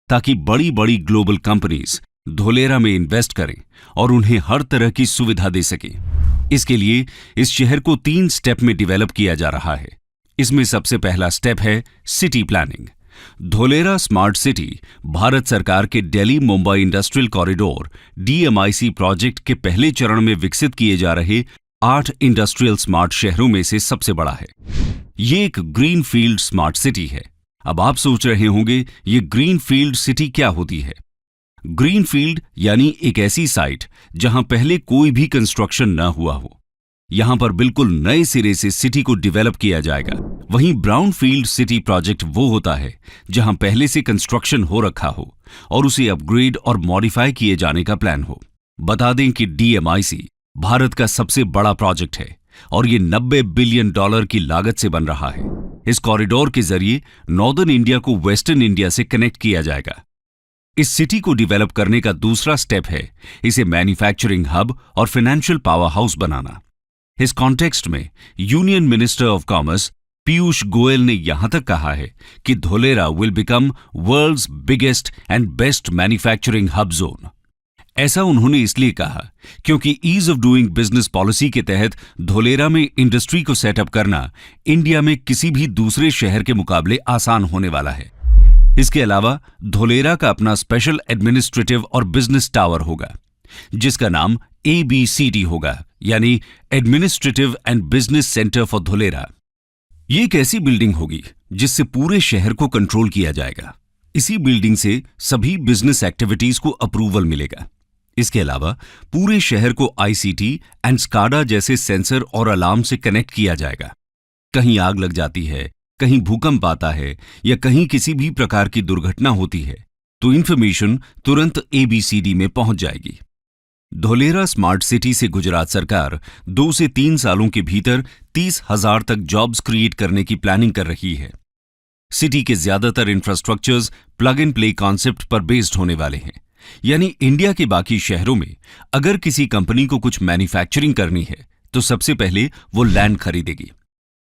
ताकि बड़ी बड़ी ग्लोबल कंपनीज धोलेरा में इन्वेस्ट करें और उन्हें हर तरह की सुविधा दे सकें। इसके लिए इस शहर को 3 स्टेप में डेवलप किया जा रहा है। इसमें सबसे पहला स्टेप है city planning. Dholera smart city Bharat सरकार के Delhi Mumbai industrial corridor DMIC project के पहले चरण में विकसित किए जा रहे 8 इंडस्ट्रियल स्मार्ट शहरों में से सबसे बड़ा है। ये एक ग्रीन फील्ड स्मार्ट सिटी है। अब आप सोच रहे होंगे, ये ग्रीन फील्ड सिटी क्या होती है? ग्रीन फील्ड यानी एक ऐसी साइट जहां पहले कोई भी कंस्ट्रक्शन न हुआ हो। यहां पर बिल्कुल नए सिरे से सिटी को डेवलप किया जाएगा। वहीं ब्राउन फील्ड सिटी प्रोजेक्ट वो होता है जहां पहले से कंस्ट्रक्शन हो रखा हो और उसे अपग्रेड और मॉडिफाई किए जाने का प्लान हो। बता दें कि DMIC भारत का सबसे बड़ा प्रोजेक्ट है और ये $90 बिलियन की लागत से बन रहा है। इस कॉरिडोर के जरिए नॉर्दर्न इंडिया को वेस्टर्न इंडिया से कनेक्ट किया जाएगा। इस सिटी को डेवलप करने का दूसरा स्टेप है इसे मैन्युफैक्चरिंग हब और फाइनेंशियल पावर हाउस बनाना। इस कॉन्टेक्स्ट में union minister of commerce Piyush Goyal ने यहां तक कहा है कि Dholera will become world's biggest and best manufacturing hub zone. ऐसा उन्होंने इसलिए कहा क्योंकि ease of doing business policy के तहत धोलेरा में इंडस्ट्री को सेटअप करना इंडिया में किसी भी दूसरे शहर के मुकाबले आसान होने वाला है। इसके अलावा धोलेरा का अपना स्पेशल एडमिनिस्ट्रेटिव और बिजनेस टावर होगा, जिसका नाम ABCD होगा, यानी administrative and business centre for Dholera. ये एक ऐसी बिल्डिंग होगी जिससे पूरे शहर को कंट्रोल किया जाएगा। इसी बिल्डिंग से सभी बिजनेस एक्टिविटीज को अप्रूवल मिलेगा। इसके अलावा पूरे शहर को ICT एंड SCADA जैसे सेंसर और अलार्म से कनेक्ट किया जाएगा। कहीं आग लग जाती है, कहीं भूकंप आता है या कहीं किसी भी प्रकार की दुर्घटना होती है तो इंफॉर्मेशन तुरंत ABCD में पहुंच जाएगी। धोलेरा स्मार्ट सिटी से गुजरात सरकार 2 से 3 सालों के भीतर 30,000 तक जॉब्स क्रिएट करने की प्लानिंग कर रही है। सिटी के ज्यादातर infrastructures plug and play concept पर बेस्ड होने वाले हैं, यानी इंडिया के बाकी शहरों में अगर किसी कंपनी को कुछ मैन्युफैक्चरिंग करनी है तो सबसे पहले वो लैंड खरीदेगी,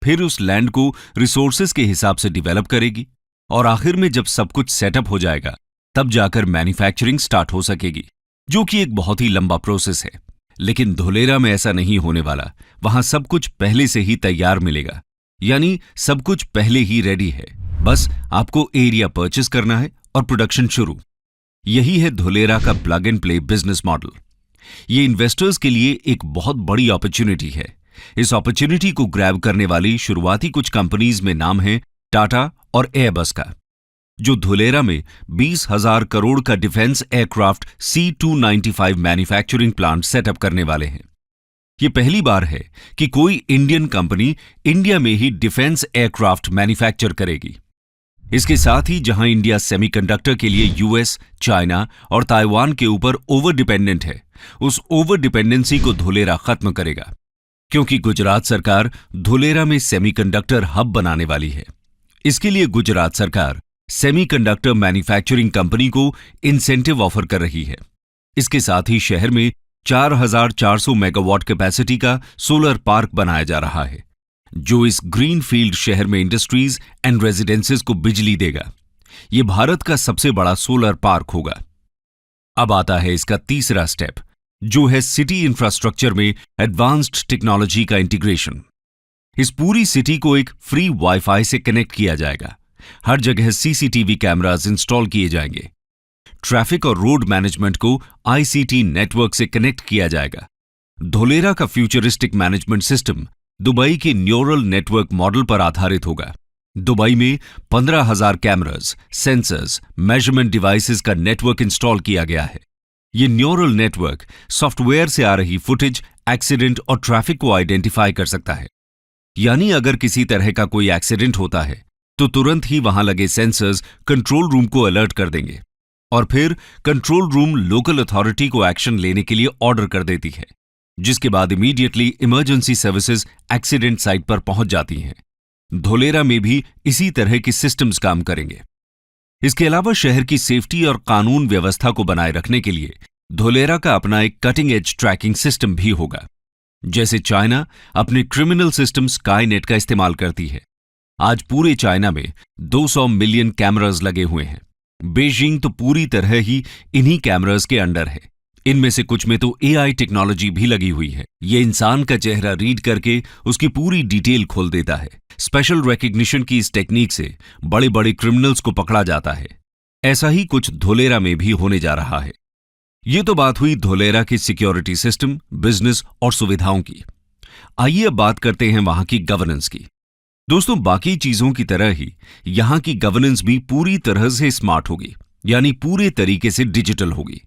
फिर उस लैंड को रिसोर्सेज के हिसाब से डेवलप करेगी और आखिर में जब सब कुछ सेटअप हो जाएगा तब जाकर मैन्युफैक्चरिंग स्टार्ट हो सकेगी, जो कि एक बहुत ही लंबा प्रोसेस है। लेकिन धोलेरा में ऐसा नहीं होने वाला। वहां सब कुछ पहले से ही तैयार मिलेगा, यानी सब कुछ पहले ही रेडी है। बस आपको एरिया परचेस करना है और प्रोडक्शन शुरू। यही है धोलेरा का plug and play business model. ये इन्वेस्टर्स के लिए एक बहुत बड़ी अपॉर्चुनिटी है। इस अपॉर्चुनिटी को ग्रैब करने वाली शुरुआती कुछ कंपनीज में नाम है टाटा और एयरबस का, जो धुलेरा में 20,000 करोड़ का defence aircraft C-295 manufacturing plant setup करने वाले हैं। ये पहली बार है कि कोई इंडियन कंपनी इंडिया में ही डिफेंस एयरक्राफ्ट मैन्युफैक्चर करेगी। इसके साथ ही जहां इंडिया सेमीकंडक्टर के लिए यूएस, चाइना और ताइवान के ऊपर ओवर डिपेंडेंट है, उस ओवर डिपेंडेंसी को धुलेरा खत्म करेगा, क्योंकि गुजरात सरकार धुलेरा में सेमीकंडक्टर हब बनाने वाली है। इसके लिए गुजरात सरकार सेमीकंडक्टर मैन्युफैक्चरिंग कंपनी को इंसेंटिव ऑफर कर रही है। इसके साथ ही शहर में 4,400 मेगावाट कैपेसिटी का सोलर पार्क बनाया जा रहा है, जो इस ग्रीन फील्ड शहर में इंडस्ट्रीज एंड रेजिडेंसेस को बिजली देगा। यह भारत का सबसे बड़ा सोलर पार्क होगा। अब आता है इसका तीसरा स्टेप, जो है सिटी इंफ्रास्ट्रक्चर में एडवांस्ड टेक्नोलॉजी का इंटीग्रेशन। इस पूरी सिटी को एक फ्री वाईफाई से कनेक्ट किया जाएगा। हर जगह सीसीटीवी कैमरास इंस्टॉल किए जाएंगे। ट्रैफिक और रोड मैनेजमेंट को आईसीटी नेटवर्क से कनेक्ट किया जाएगा। धुलेरा का फ्यूचरिस्टिक मैनेजमेंट सिस्टम दुबई के न्यूरल नेटवर्क मॉडल पर आधारित होगा। दुबई में 15,000 कैमरास, सेंसर्स, मेजरमेंट डिवाइसेस का नेटवर्क इंस्टॉल किया गया है। ये न्यूरल नेटवर्क सॉफ्टवेयर से आ रही फुटेज, एक्सीडेंट और ट्रैफिक को आइडेंटिफाई कर सकता है। यानी अगर किसी तरह का कोई एक्सीडेंट होता है तो तुरंत ही वहां लगे सेंसर्स कंट्रोल रूम को अलर्ट कर देंगे और फिर कंट्रोल रूम लोकल अथॉरिटी को एक्शन लेने के लिए ऑर्डर कर देती है, जिसके बाद immediately emergency services accident site पर पहुंच जाती हैं। धुलेरा में भी इसी तरह की सिस्टम्स काम करेंगे। इसके अलावा शहर की सेफ्टी और कानून व्यवस्था को बनाए रखने के लिए धुलेरा का अपना एक कटिंग एज ट्रैकिंग सिस्टम भी होगा। जैसे चाइना अपने क्रिमिनल सिस्टम स्काईनेट का इस्तेमाल करती है। आज पूरे चाइना में 200 मिलियन कैमरास लगे हुए हैं। बीजिंग तो पूरी तरह ही इन्हीं कैमरास के अंडर है। इनमें से कुछ में तो एआई टेक्नोलॉजी भी लगी हुई है। ये इंसान का चेहरा रीड करके उसकी पूरी डिटेल खोल देता है। स्पेशल रिकग्निशन की इस टेक्निक से बड़े बड़े क्रिमिनल्स को पकड़ा जाता है। ऐसा ही कुछ धुलेरा में भी होने जा रहा है। ये तो बात हुई धुलेरा की सिक्योरिटी सिस्टम, बिजनेस और सुविधाओं की। आइए अब बात करते हैं वहां की गवर्नेंस की। दोस्तों, बाकी चीजों की तरह ही यहां की गवर्नेंस भी पूरी तरह से स्मार्ट होगी, यानी पूरे तरीके से डिजिटल होगी।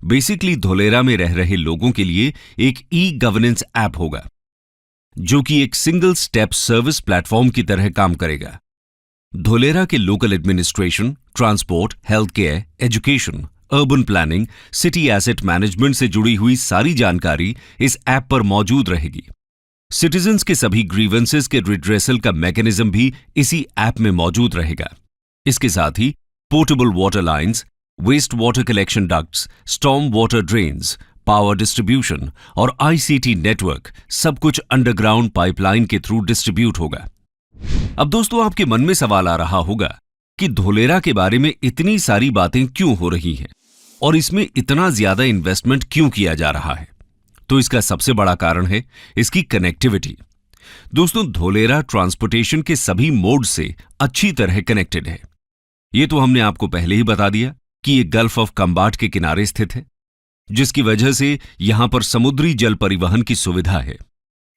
बेसिकली धुलेरा में रह रहे लोगों के लिए एक ई गवर्नेंस ऐप होगा, जो कि एक सिंगल स्टेप सर्विस प्लेटफॉर्म की तरह काम करेगा। धुलेरा के local administration, transport, health care, education, urban planning, city asset management से जुड़ी हुई सारी जानकारी इस ऐप पर मौजूद रहेगी। सिटीजन्स के सभी ग्रीवेंसेस के रिड्रेसल का मैकेनिज्म भी इसी ऐप में मौजूद रहेगा। इसके साथ ही portable water lines, waste water collection ducts, storm water drains, power distribution और आईसीटी नेटवर्क सब अंडरग्राउंड पाइपलाइन के थ्रू डिस्ट्रीब्यूट होगा। अब दोस्तों, आपके मन में सवाल आ रहा होगा कि धुलेरा के बारे में इतनी सारी बातें क्यों हो रही हैं और इसमें इतना ज्यादा इन्वेस्टमेंट क्यों किया जा रहा है। तो इसका सबसे बड़ा कारण है इसकी कनेक्टिविटी। दोस्तों, धुलेरा ट्रांसपोर्टेशन के सभी मोड से अच्छी तरह कनेक्टेड है। यह तो हमने आपको पहले ही बता दिया कि यह गल्फ ऑफ कंबाट के किनारे स्थित है, जिसकी वजह से यहां पर समुद्री जल परिवहन की सुविधा है।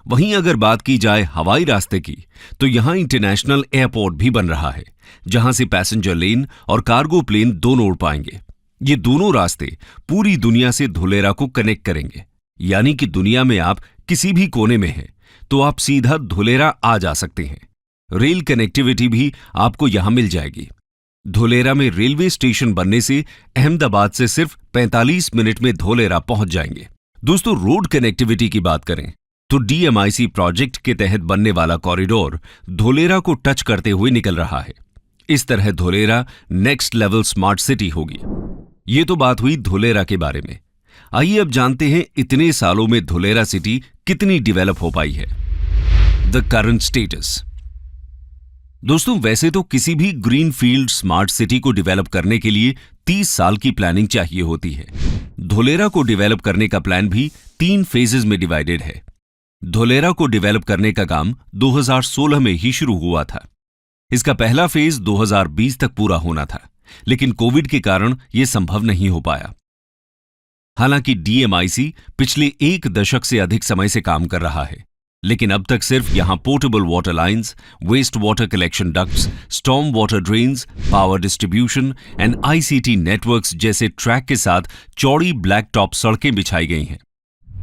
वहीं अगर बात की जाए हवाई रास्ते की, तो यहां इंटरनेशनल एयरपोर्ट भी बन रहा है, जहां से पैसेंजर लेन और कार्गो प्लेन दोनों उड़ पाएंगे। ये दोनों रास्ते पूरी दुनिया से धुलेरा को कनेक्ट करेंगे, यानी कि दुनिया में आप किसी भी कोने में हैं तो आप सीधा धुलेरा आ जा सकते हैं। रेल कनेक्टिविटी भी आपको यहां मिल जाएगी। धुलेरा में रेलवे स्टेशन बनने से अहमदाबाद से सिर्फ 45 मिनट में धुलेरा पहुंच जाएंगे। दोस्तों, रोड कनेक्टिविटी की बात करें तो डीएमआईसी प्रोजेक्ट के तहत बनने वाला कॉरिडोर धुलेरा को टच करते हुए निकल रहा है। इस तरह Dholera next level smart city होगी। ये तो बात हुई धुलेरा के बारे में। आइए अब जानते हैं इतने सालों में धुलेरा सिटी कितनी डेवलप हो पाई है। The current status. दोस्तों, वैसे तो किसी भी ग्रीन फील्ड स्मार्ट सिटी को डेवलप करने के लिए 30 साल की प्लानिंग चाहिए होती है। धुलेरा को डेवलप करने का प्लान भी 3 फेजेस में डिवाइडेड है। धुलेरा को डेवलप करने का काम 2016 में ही शुरू हुआ था। इसका पहला फेज 2020 तक पूरा होना था, लेकिन कोविड के कारण यह संभव नहीं हो पाया। हालांकि डीएमआईसी पिछले 1 दशक से अधिक समय से काम कर रहा है, लेकिन अब तक सिर्फ यहां portable water lines, waste water collection ducts, storm water drains, power distribution and ICT networks जैसे ट्रैक के साथ चौड़ी ब्लैक टॉप सड़कें बिछाई गई हैं।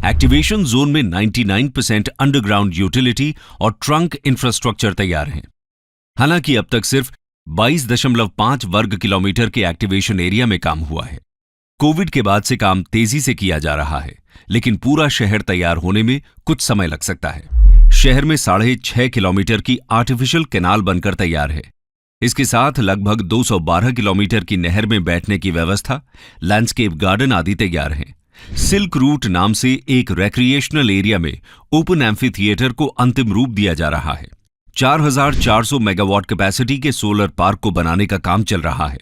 एक्टिवेशन जोन में 99% अंडरग्राउंड यूटिलिटी और ट्रंक इंफ्रास्ट्रक्चर तैयार हैं। हालांकि अब तक सिर्फ 22.5 वर्ग किलोमीटर के एक्टिवेशन एरिया में काम हुआ है। कोविड के बाद से काम तेजी से किया जा रहा है, लेकिन पूरा शहर तैयार होने में कुछ समय लग सकता है। शहर में 6.5 किलोमीटर की आर्टिफिशियल कैनाल बनकर तैयार है। इसके साथ लगभग 212 किलोमीटर की नहर में बैठने की व्यवस्था, लैंडस्केप गार्डन आदि तैयार हैं। सिल्क रूट नाम से एक रिक्रिएशनल एरिया में ओपन एम्फी थिएटर को अंतिम रूप दिया जा रहा है। 4,400 मेगावाट कैपेसिटी के सोलर पार्क को बनाने का काम चल रहा है।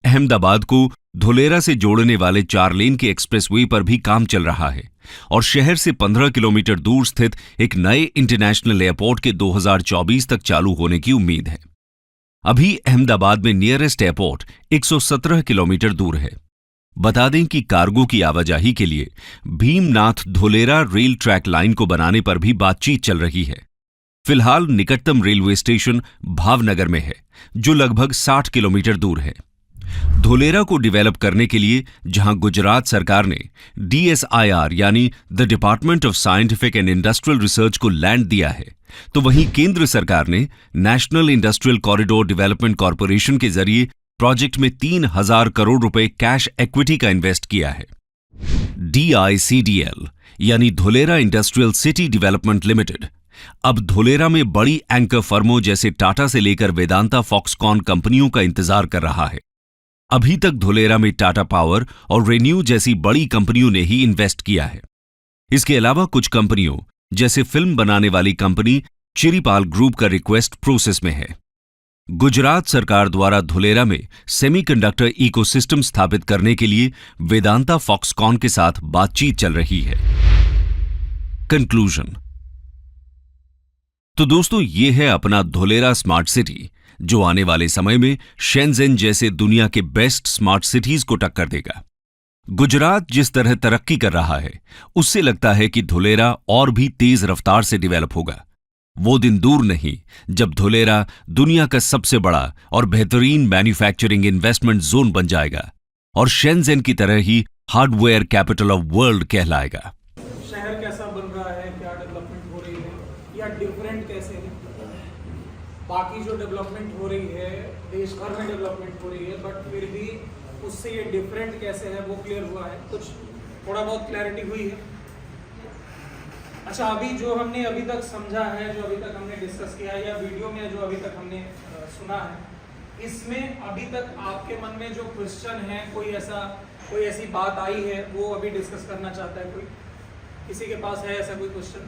अहमदाबाद को धुलेरा से जोड़ने वाले 4 लेन के एक्सप्रेसवे पर भी काम चल रहा है और शहर से 15 किलोमीटर दूर स्थित एक नए इंटरनेशनल एयरपोर्ट के 2024 तक चालू होने की उम्मीद है। अभी अहमदाबाद में नियरेस्ट एयरपोर्ट 117 किलोमीटर दूर है। बता दें कि कार्गो की आवाजाही के लिए Bhimnath Dholera rail track line को बनाने पर भी बातचीत चल रही है। फिलहाल निकटतम रेलवे स्टेशन भावनगर में है, जो लगभग 60 किलोमीटर दूर है। धुलेरा को डेवलप करने के लिए जहां गुजरात सरकार ने DSIR यानी the department of scientific and industrial research को लैंड दिया है, तो वहीं केंद्र सरकार ने national industrial corridor development corporation के जरिए प्रोजेक्ट में 3,000 करोड़ रुपए कैश इक्विटी का इन्वेस्ट किया है। DICDL यानी Dholera industrial city development limited अब धुलेरा में बड़ी एंकर फर्मों जैसे टाटा से लेकर वेदांता फॉक्सकॉन कंपनियों का इंतजार कर रहा है। अभी तक धुलेरा में टाटा पावर और रेन्यू जैसी बड़ी कंपनियों ने ही इन्वेस्ट किया है। इसके अलावा कुछ कंपनियों जैसे फिल्म बनाने वाली कंपनी चिरीपाल ग्रुप का रिक्वेस्ट प्रोसेस में है। गुजरात सरकार द्वारा धुलेरा में सेमीकंडक्टर इकोसिस्टम स्थापित करने के लिए वेदांता फॉक्सकॉन के साथ बातचीत चल रही है। कंक्लूजन। तो दोस्तों, ये है अपना धुलेरा स्मार्ट सिटी, जो आने वाले समय में शेंजेन जैसे दुनिया के बेस्ट स्मार्ट सिटीज को टक्कर देगा। गुजरात जिस तरह तरक्की कर रहा है, उससे लगता है कि धुलेरा और भी तेज रफ्तार से डेवलप होगा। वो दिन दूर नहीं जब धुलेरा दुनिया का सबसे बड़ा और बेहतरीन मैन्युफैक्चरिंग इन्वेस्टमेंट जोन बन जाएगा और शेंजेन की तरह ही हार्डवेयर कैपिटल ऑफ वर्ल्ड कहलाएगा। शहर कैसा बन रहा है, क्या डेवलपमेंट हो रही है, या डिफरेंट कैसे है, बाकी जो डेवलपमेंट हो रही है, देश भर में डेवलपमेंट हो रही है, बट फिर भी उससे ये डिफरेंट कैसे है वो क्लियर हुआ है। कुछ थोड़ा बहुत क्लैरिटी हुई है। अच्छा, अभी जो हमने अभी तक समझा है, जो अभी तक हमने डिस्कस किया है, या वीडियो में जो अभी तक हमने सुना है, इसमें अभी तक आपके मन में जो क्वेश्चन है, कोई ऐसी बात आई है वो अभी डिस्कस करना चाहता है? कोई किसी के पास है ऐसा कोई क्वेश्चन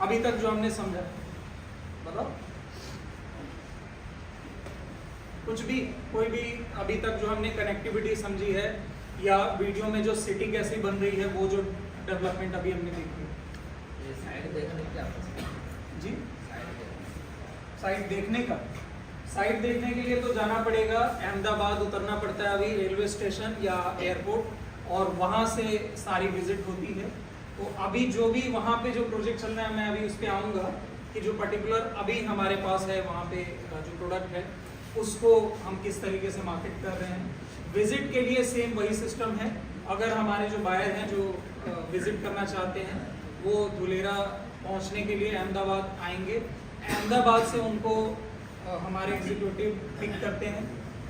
अभी तक जो हमने समझा? बताओ कुछ भी, कोई भी अभी तक जो हमने कनेक्टिविटी समझी है, या वीडियो में जो सिटी कैसी बन रही है, वो जो डेवलपमेंट अभी हमने देखी है। जी, साइट देखने के लिए तो जाना पड़ेगा अहमदाबाद, उतरना पड़ता है अभी रेलवे स्टेशन या एयरपोर्ट, और वहाँ से सारी विजिट होती है। तो अभी जो भी वहाँ पे जो प्रोजेक्ट चल रहा है, मैं अभी उस पर आऊँगा कि जो पर्टिकुलर अभी हमारे पास है वहाँ पे जो प्रोडक्ट है, उसको हम किस तरीके से मार्केट कर रहे हैं। विजिट के लिए सेम वही सिस्टम है। अगर हमारे जो बायर हैं जो विजिट करना चाहते हैं, वो धुलेरा पहुंचने के लिए अहमदाबाद आएंगे। अहमदाबाद से उनको हमारे एग्जीक्यूटिव पिक करते हैं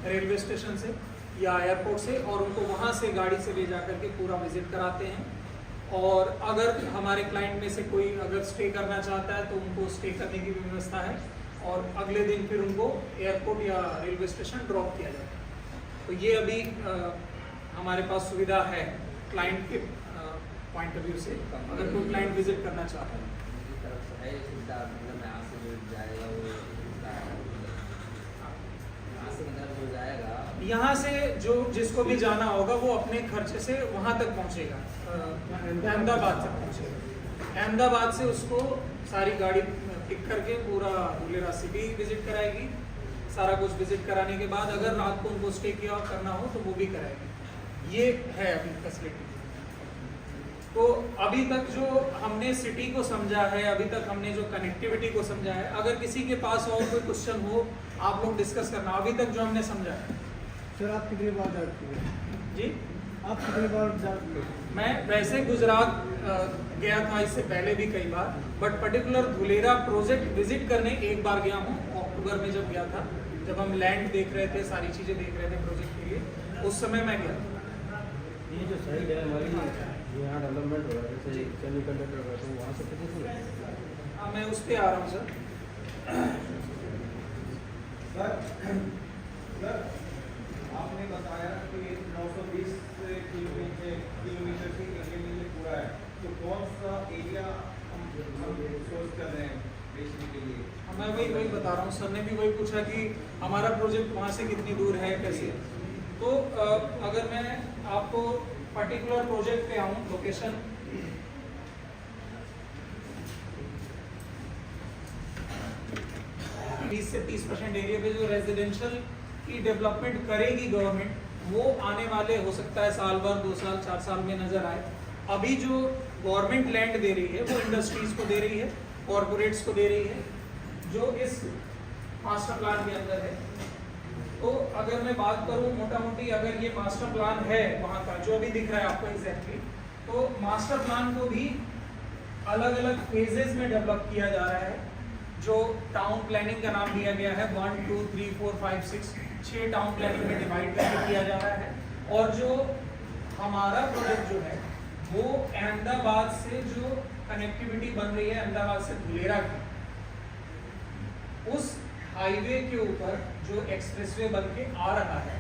रेलवे स्टेशन से या एयरपोर्ट से, और उनको वहां से गाड़ी से ले जा करके पूरा विजिट कराते हैं। और अगर हमारे क्लाइंट में से कोई अगर स्टे करना चाहता है तो उनको स्टे करने की भी व्यवस्था है, और अगले दिन फिर उनको एयरपोर्ट या रेलवे स्टेशन ड्रॉप किया जाता है। तो ये अभी हमारे पास सुविधा है क्लाइंट के पॉइंट ऑफ व्यू से, अगर कोई क्लाइंट विजिट करना चाहता है। यहाँ से जो जिसको भी जाना होगा वो अपने खर्चे से वहाँ तक पहुँचेगा, अहमदाबाद तक पहुँचेगा। अहमदाबाद से उसको सारी गाड़ी पिक करके पूरा धुलेरा सिटी विजिट कराएगी। सारा कुछ विजिट कराने के बाद अगर रात को उनको स्टे किया करना हो तो वो भी कराएगी। ये है अभी फैसिलिटी। तो अभी तक जो हमने सिटी को समझा है, अभी तक हमने जो कनेक्टिविटी को समझा है, अगर किसी के पास और कोई क्वेश्चन हो आप लोग डिस्कस करना। अभी तक जो हमने समझा है। सर आप कितनी बार जा चुके हैं? जी आप कितनी बार जा चुके हैं? मैं वैसे गुजरात गया था इससे पहले भी कई बार, but particular Dholera project visit करने एक बार गया हूँ। अक्टूबर में जब गया था, जब हम लैंड देख रहे थे, सारी चीज़ें देख रहे थे प्रोजेक्ट के लिए, उस समय मैं गया था। ये जो साइड है हमारी, यहाँ डेवलपमेंट हो रहा है, जैसे सेमीकंडक्टर का, तो वहाँ से कितनी दूर है? हाँ मैं उस पर आ रहा हूँ सर। सर आपने बताया कि 920 किलोमीटर की एरिया में ये पूरा है, तो कौन सा एरिया हम सोच कर रहे हैं बेचने के लिए? मैं वही बता रहा हूँ। सर ने भी वही पूछा कि हमारा प्रोजेक्ट वहाँ से कितनी दूर है, कैसे। तो अगर मैं आपको पर्टिकुलर प्रोजेक्ट पे आऊँ, लोकेशन 20 से 30% एरिया पे जो रेजिडेंशियल की डेवलपमेंट करेगी गवर्नमेंट, वो आने वाले हो सकता है साल भर, 2 साल, 4 साल में नजर आए। अभी जो गवर्नमेंट लैंड दे रही है वो इंडस्ट्रीज को दे रही है, कॉरपोरेट्स को दे रही है, जो इस मास्टर प्लान के अंदर है। तो अगर मैं बात करूं मोटा मोटी, अगर ये मास्टर प्लान है वहाँ का जो अभी दिख रहा है आपको एग्जैक्टली, तो मास्टर प्लान को भी अलग अलग फेजेस में डेवलप किया जा रहा है। जो टाउन प्लानिंग का नाम दिया गया है 1, 2, 3, 4, 5, 6 टाउन प्लानिंग में डिवाइड करके किया जा रहा है। और जो हमारा प्रोजेक्ट जो है वो अहमदाबाद से जो कनेक्टिविटी बन रही है, अहमदाबाद से धुलेरा की, उस हाईवे के ऊपर जो एक्सप्रेसवे बन के आ रहा है,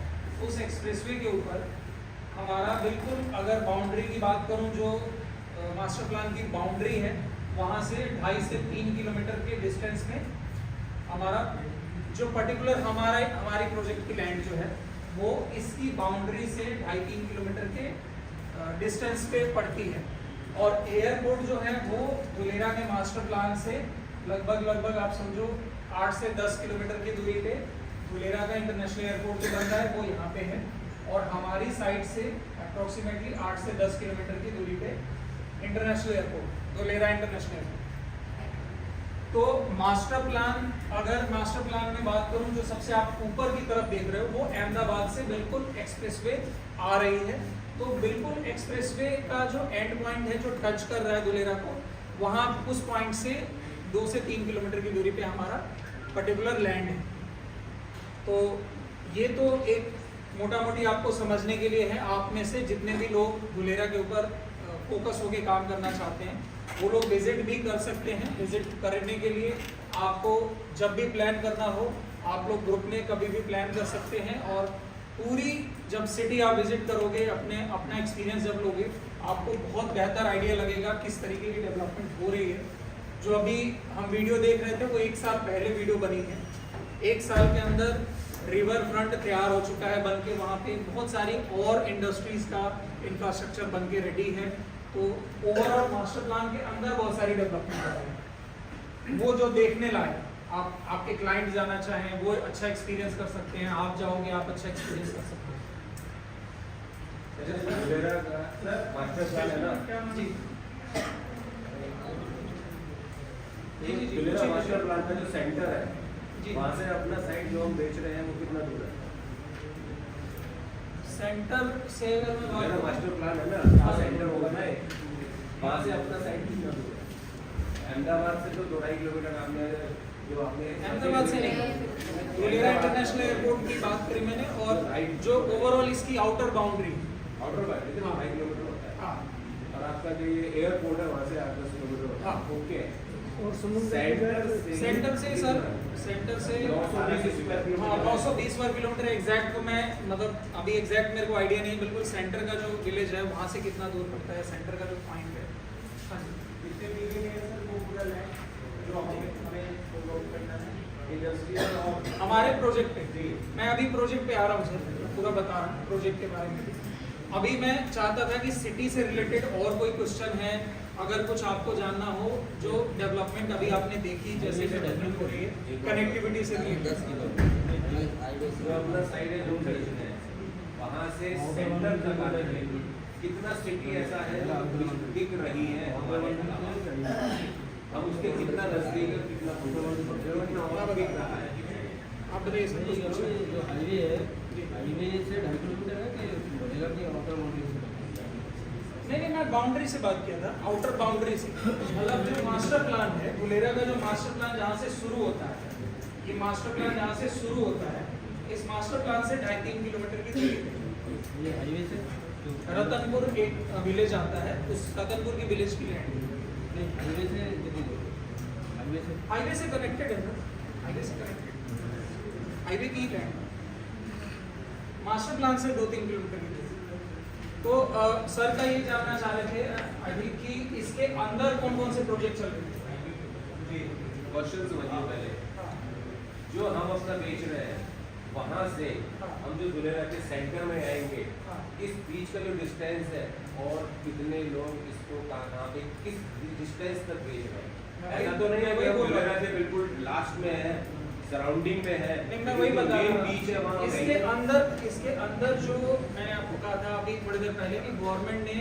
उस एक्सप्रेसवे के ऊपर हमारा बिल्कुल, अगर बाउंड्री की बात करूं, जो मास्टर प्लान की बाउंड्री है, वहां से 2.5 से 3 किलोमीटर के डिस्टेंस में हमारा जो पर्टिकुलर हमारी प्रोजेक्ट की लैंड जो है वो इसकी बाउंड्री से 2.5-3 किलोमीटर के डिस्टेंस पे पड़ती है। और एयरपोर्ट जो है वो धुलेरा के मास्टर प्लान से लगभग आप समझो 8 से 10 किलोमीटर की दूरी पे धुलेरा का इंटरनेशनल एयरपोर्ट जो बन रहा है वो यहाँ पे है। और हमारी साइड से अप्रोक्सीमेटली 8 से 10 किलोमीटर की दूरी पे international airport, Dholera international airport. तो मास्टर प्लान, अगर मास्टर प्लान में बात करूं, जो सबसे आप ऊपर की तरफ देख रहे हो वो अहमदाबाद से बिल्कुल एक्सप्रेसवे आ रही है। तो बिल्कुल एक्सप्रेसवे का जो एंड पॉइंट है, जो टच कर रहा है धुलेरा को, वहाँ उस पॉइंट से 2 से 3 किलोमीटर की दूरी पे हमारा पर्टिकुलर लैंड है। तो ये तो एक मोटा मोटी आपको समझने के लिए है। आप में से जितने भी लोग धुलेरा के ऊपर फोकस होके काम करना चाहते हैं वो लोग विजिट भी कर सकते हैं। विजिट करने के लिए आपको जब भी प्लान करना हो, आप लोग ग्रुप में कभी भी प्लान कर सकते हैं। और पूरी जब सिटी आप विजिट करोगे, अपना एक्सपीरियंस जब लोगे, आपको बहुत बेहतर आइडिया लगेगा किस तरीके की डेवलपमेंट हो रही है। जो अभी हम वीडियो देख रहे थे वो 1 साल पहले वीडियो बनी है। 1 साल के अंदर रिवर फ्रंट तैयार हो चुका है बन के, वहाँ पे बहुत सारी और इंडस्ट्रीज का इंफ्रास्ट्रक्चर बन के रेडी है। तो ओवरऑल मास्टर प्लान के अंदर बहुत सारी डेवलपमेंट हो रही है। वो जो देखने लायक, आपके क्लाइंट जाना चाहें वो अच्छा एक्सपीरियंस कर सकते हैं, आप जाओगे आप अच्छा एक्सपीरियंस कर सकते हैं। धुलेरा का मास्टर प्लान है ना जी धुलेरा मास्टर प्लान का जो सेंटर है, जी, वहाँ से अपना साइट जो हम बेच रहे हैं वो कितना दूर है? सेंटर से अगर मैं बात मेरा करूं, मास्टर प्लान है ना, वहाँ सेंटर होगा ना, वहाँ से अपना साइट कितना दूर है? अहमदाबाद से तो 2-2.5 किलोमीटर आपने जो आपने अहमदाबाद से नहीं, धुलेरा इंटरनेशनल एयरपोर्ट की बात करी मैंने। और जो ओवरऑल इसकी आउटर बाउंड्री, आउटर बाउंड्री से 2.5 किलोमीटर होता है। हाँ और आपका जो ये एयरपोर्ट है वहाँ से 8-10 किलोमीटर होता है। ओके। और समुद्र सेंटर से सर, सेंटर से 920 वर्ग किलोमीटर एग्जैक्ट। तो मैं मतलब अभी एग्जैक्ट मेरे को आइडिया नहीं, बिल्कुल सेंटर का जो विलेज है वहाँ से कितना दूर पड़ता है, सेंटर का जो पॉइंट है। हाँ जी, कितने बीघे में है सर वो पूरा लैंड जो हमें प्लॉट करना है इंडस्ट्रियल? और हमारे प्रोजेक्ट पे, मैं अभी प्रोजेक्ट पे आ रहा हूँ सर, पूरा बता रहा हूँ प्रोजेक्ट के बारे में। अभी मैं चाहता था कि सिटी से रिलेटेड और कोई क्वेश्चन है, अगर कुछ आपको जानना हो, जो डेवलपमेंट अभी आपने देखी जैसे डेवलपमेंट हो रही है कनेक्टिविटी से रिलेटेड। जो अपना साइड है जो बेचना है वहाँ से सेंटर तक आने में कितना सिटी ऐसा है जो दिख रही है हमारे हम उसके कितना नजदीक है कितना दिख रहा है। आप बताइए सर, कुछ पूछना है? जो हाईवे है, हाईवे से 2.5 किलोमीटर है कि बढ़ेगा कि आउटर बाउंड्री से? नहीं, मैं बाउंड्री से बात किया था, आउटर बाउंड्री से। मतलब जो मास्टर प्लान है धुलेरा का, जो मास्टर प्लान जहाँ से शुरू होता है, ये मास्टर प्लान जहाँ से शुरू होता है, इस मास्टर प्लान से 2.5-3 किलोमीटर की दूरी पे ये हाईवे से रतनपुर एक विलेज आता है, उस रतनपुर की विलेज की लैंड नहीं, हाईवे से कितनी दूर? हाईवे से कनेक्टेड है ना, हाईवे से कनेक्टेड, हाईवे की लैंड मास्टर प्लान से 2-3 किलोमीटर की दूरी। तो सर का ये जानना चाह रहे थे अभी कि इसके अंदर कौन कौन से प्रोजेक्ट चल रहे हैं। जी क्वेश्चन समझिए पहले, जो हम अपना बेच रहे हैं वहाँ से हम जो धुलेरा के सेंटर में आएंगे, इस बीच का जो डिस्टेंस है और कितने लोग इसको कहाँ पे किस डिस्टेंस तक बेच रहे हैं, ऐसा तो नहीं है कि हम धुलेरा से बिल्कुल लास्ट में है, सराउंडिंग में है। नहीं, मैं वही बता रहा बीच है वहाँ हूँ। इसके अंदर जो मैंने आपको कहा था अभी थोड़ी देर पहले कि गवर्नमेंट ने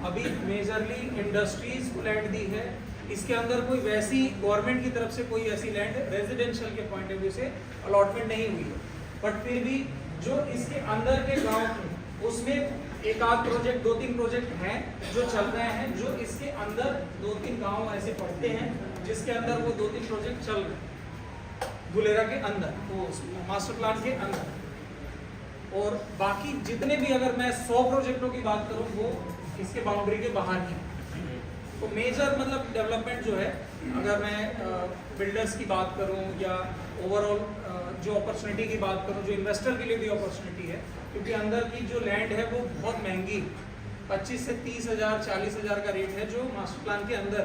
अभी मेजरली इंडस्ट्रीज को लैंड दी है। इसके अंदर कोई वैसी गवर्नमेंट की तरफ से कोई ऐसी लैंड रेजिडेंशियल के पॉइंट ऑफ व्यू से अलॉटमेंट नहीं हुई है, बट फिर भी जो इसके अंदर के गांव हैं उसमें एक आध प्रोजेक्ट 2-3 प्रोजेक्ट हैं जो चल रहे हैं, जो इसके अंदर 2-3 गांव ऐसे पड़ते हैं जिसके अंदर वो 2-3 प्रोजेक्ट चल रहे हैं धुलेरा के अंदर, वो मास्टर प्लान के अंदर। और बाकी जितने भी, अगर मैं 100 प्रोजेक्टों की बात करूं वो इसके बाउंड्री के बाहर ही। तो मेजर मतलब डेवलपमेंट जो है, अगर मैं बिल्डर्स की बात करूं या ओवरऑल जो अपॉर्चुनिटी की बात करूं, जो इन्वेस्टर के लिए भी अपॉर्चुनिटी है, क्योंकि अंदर की जो लैंड है वो बहुत महंगी, 25 से 30 हज़ार 40 हज़ार का रेट है जो मास्टर प्लान के अंदर,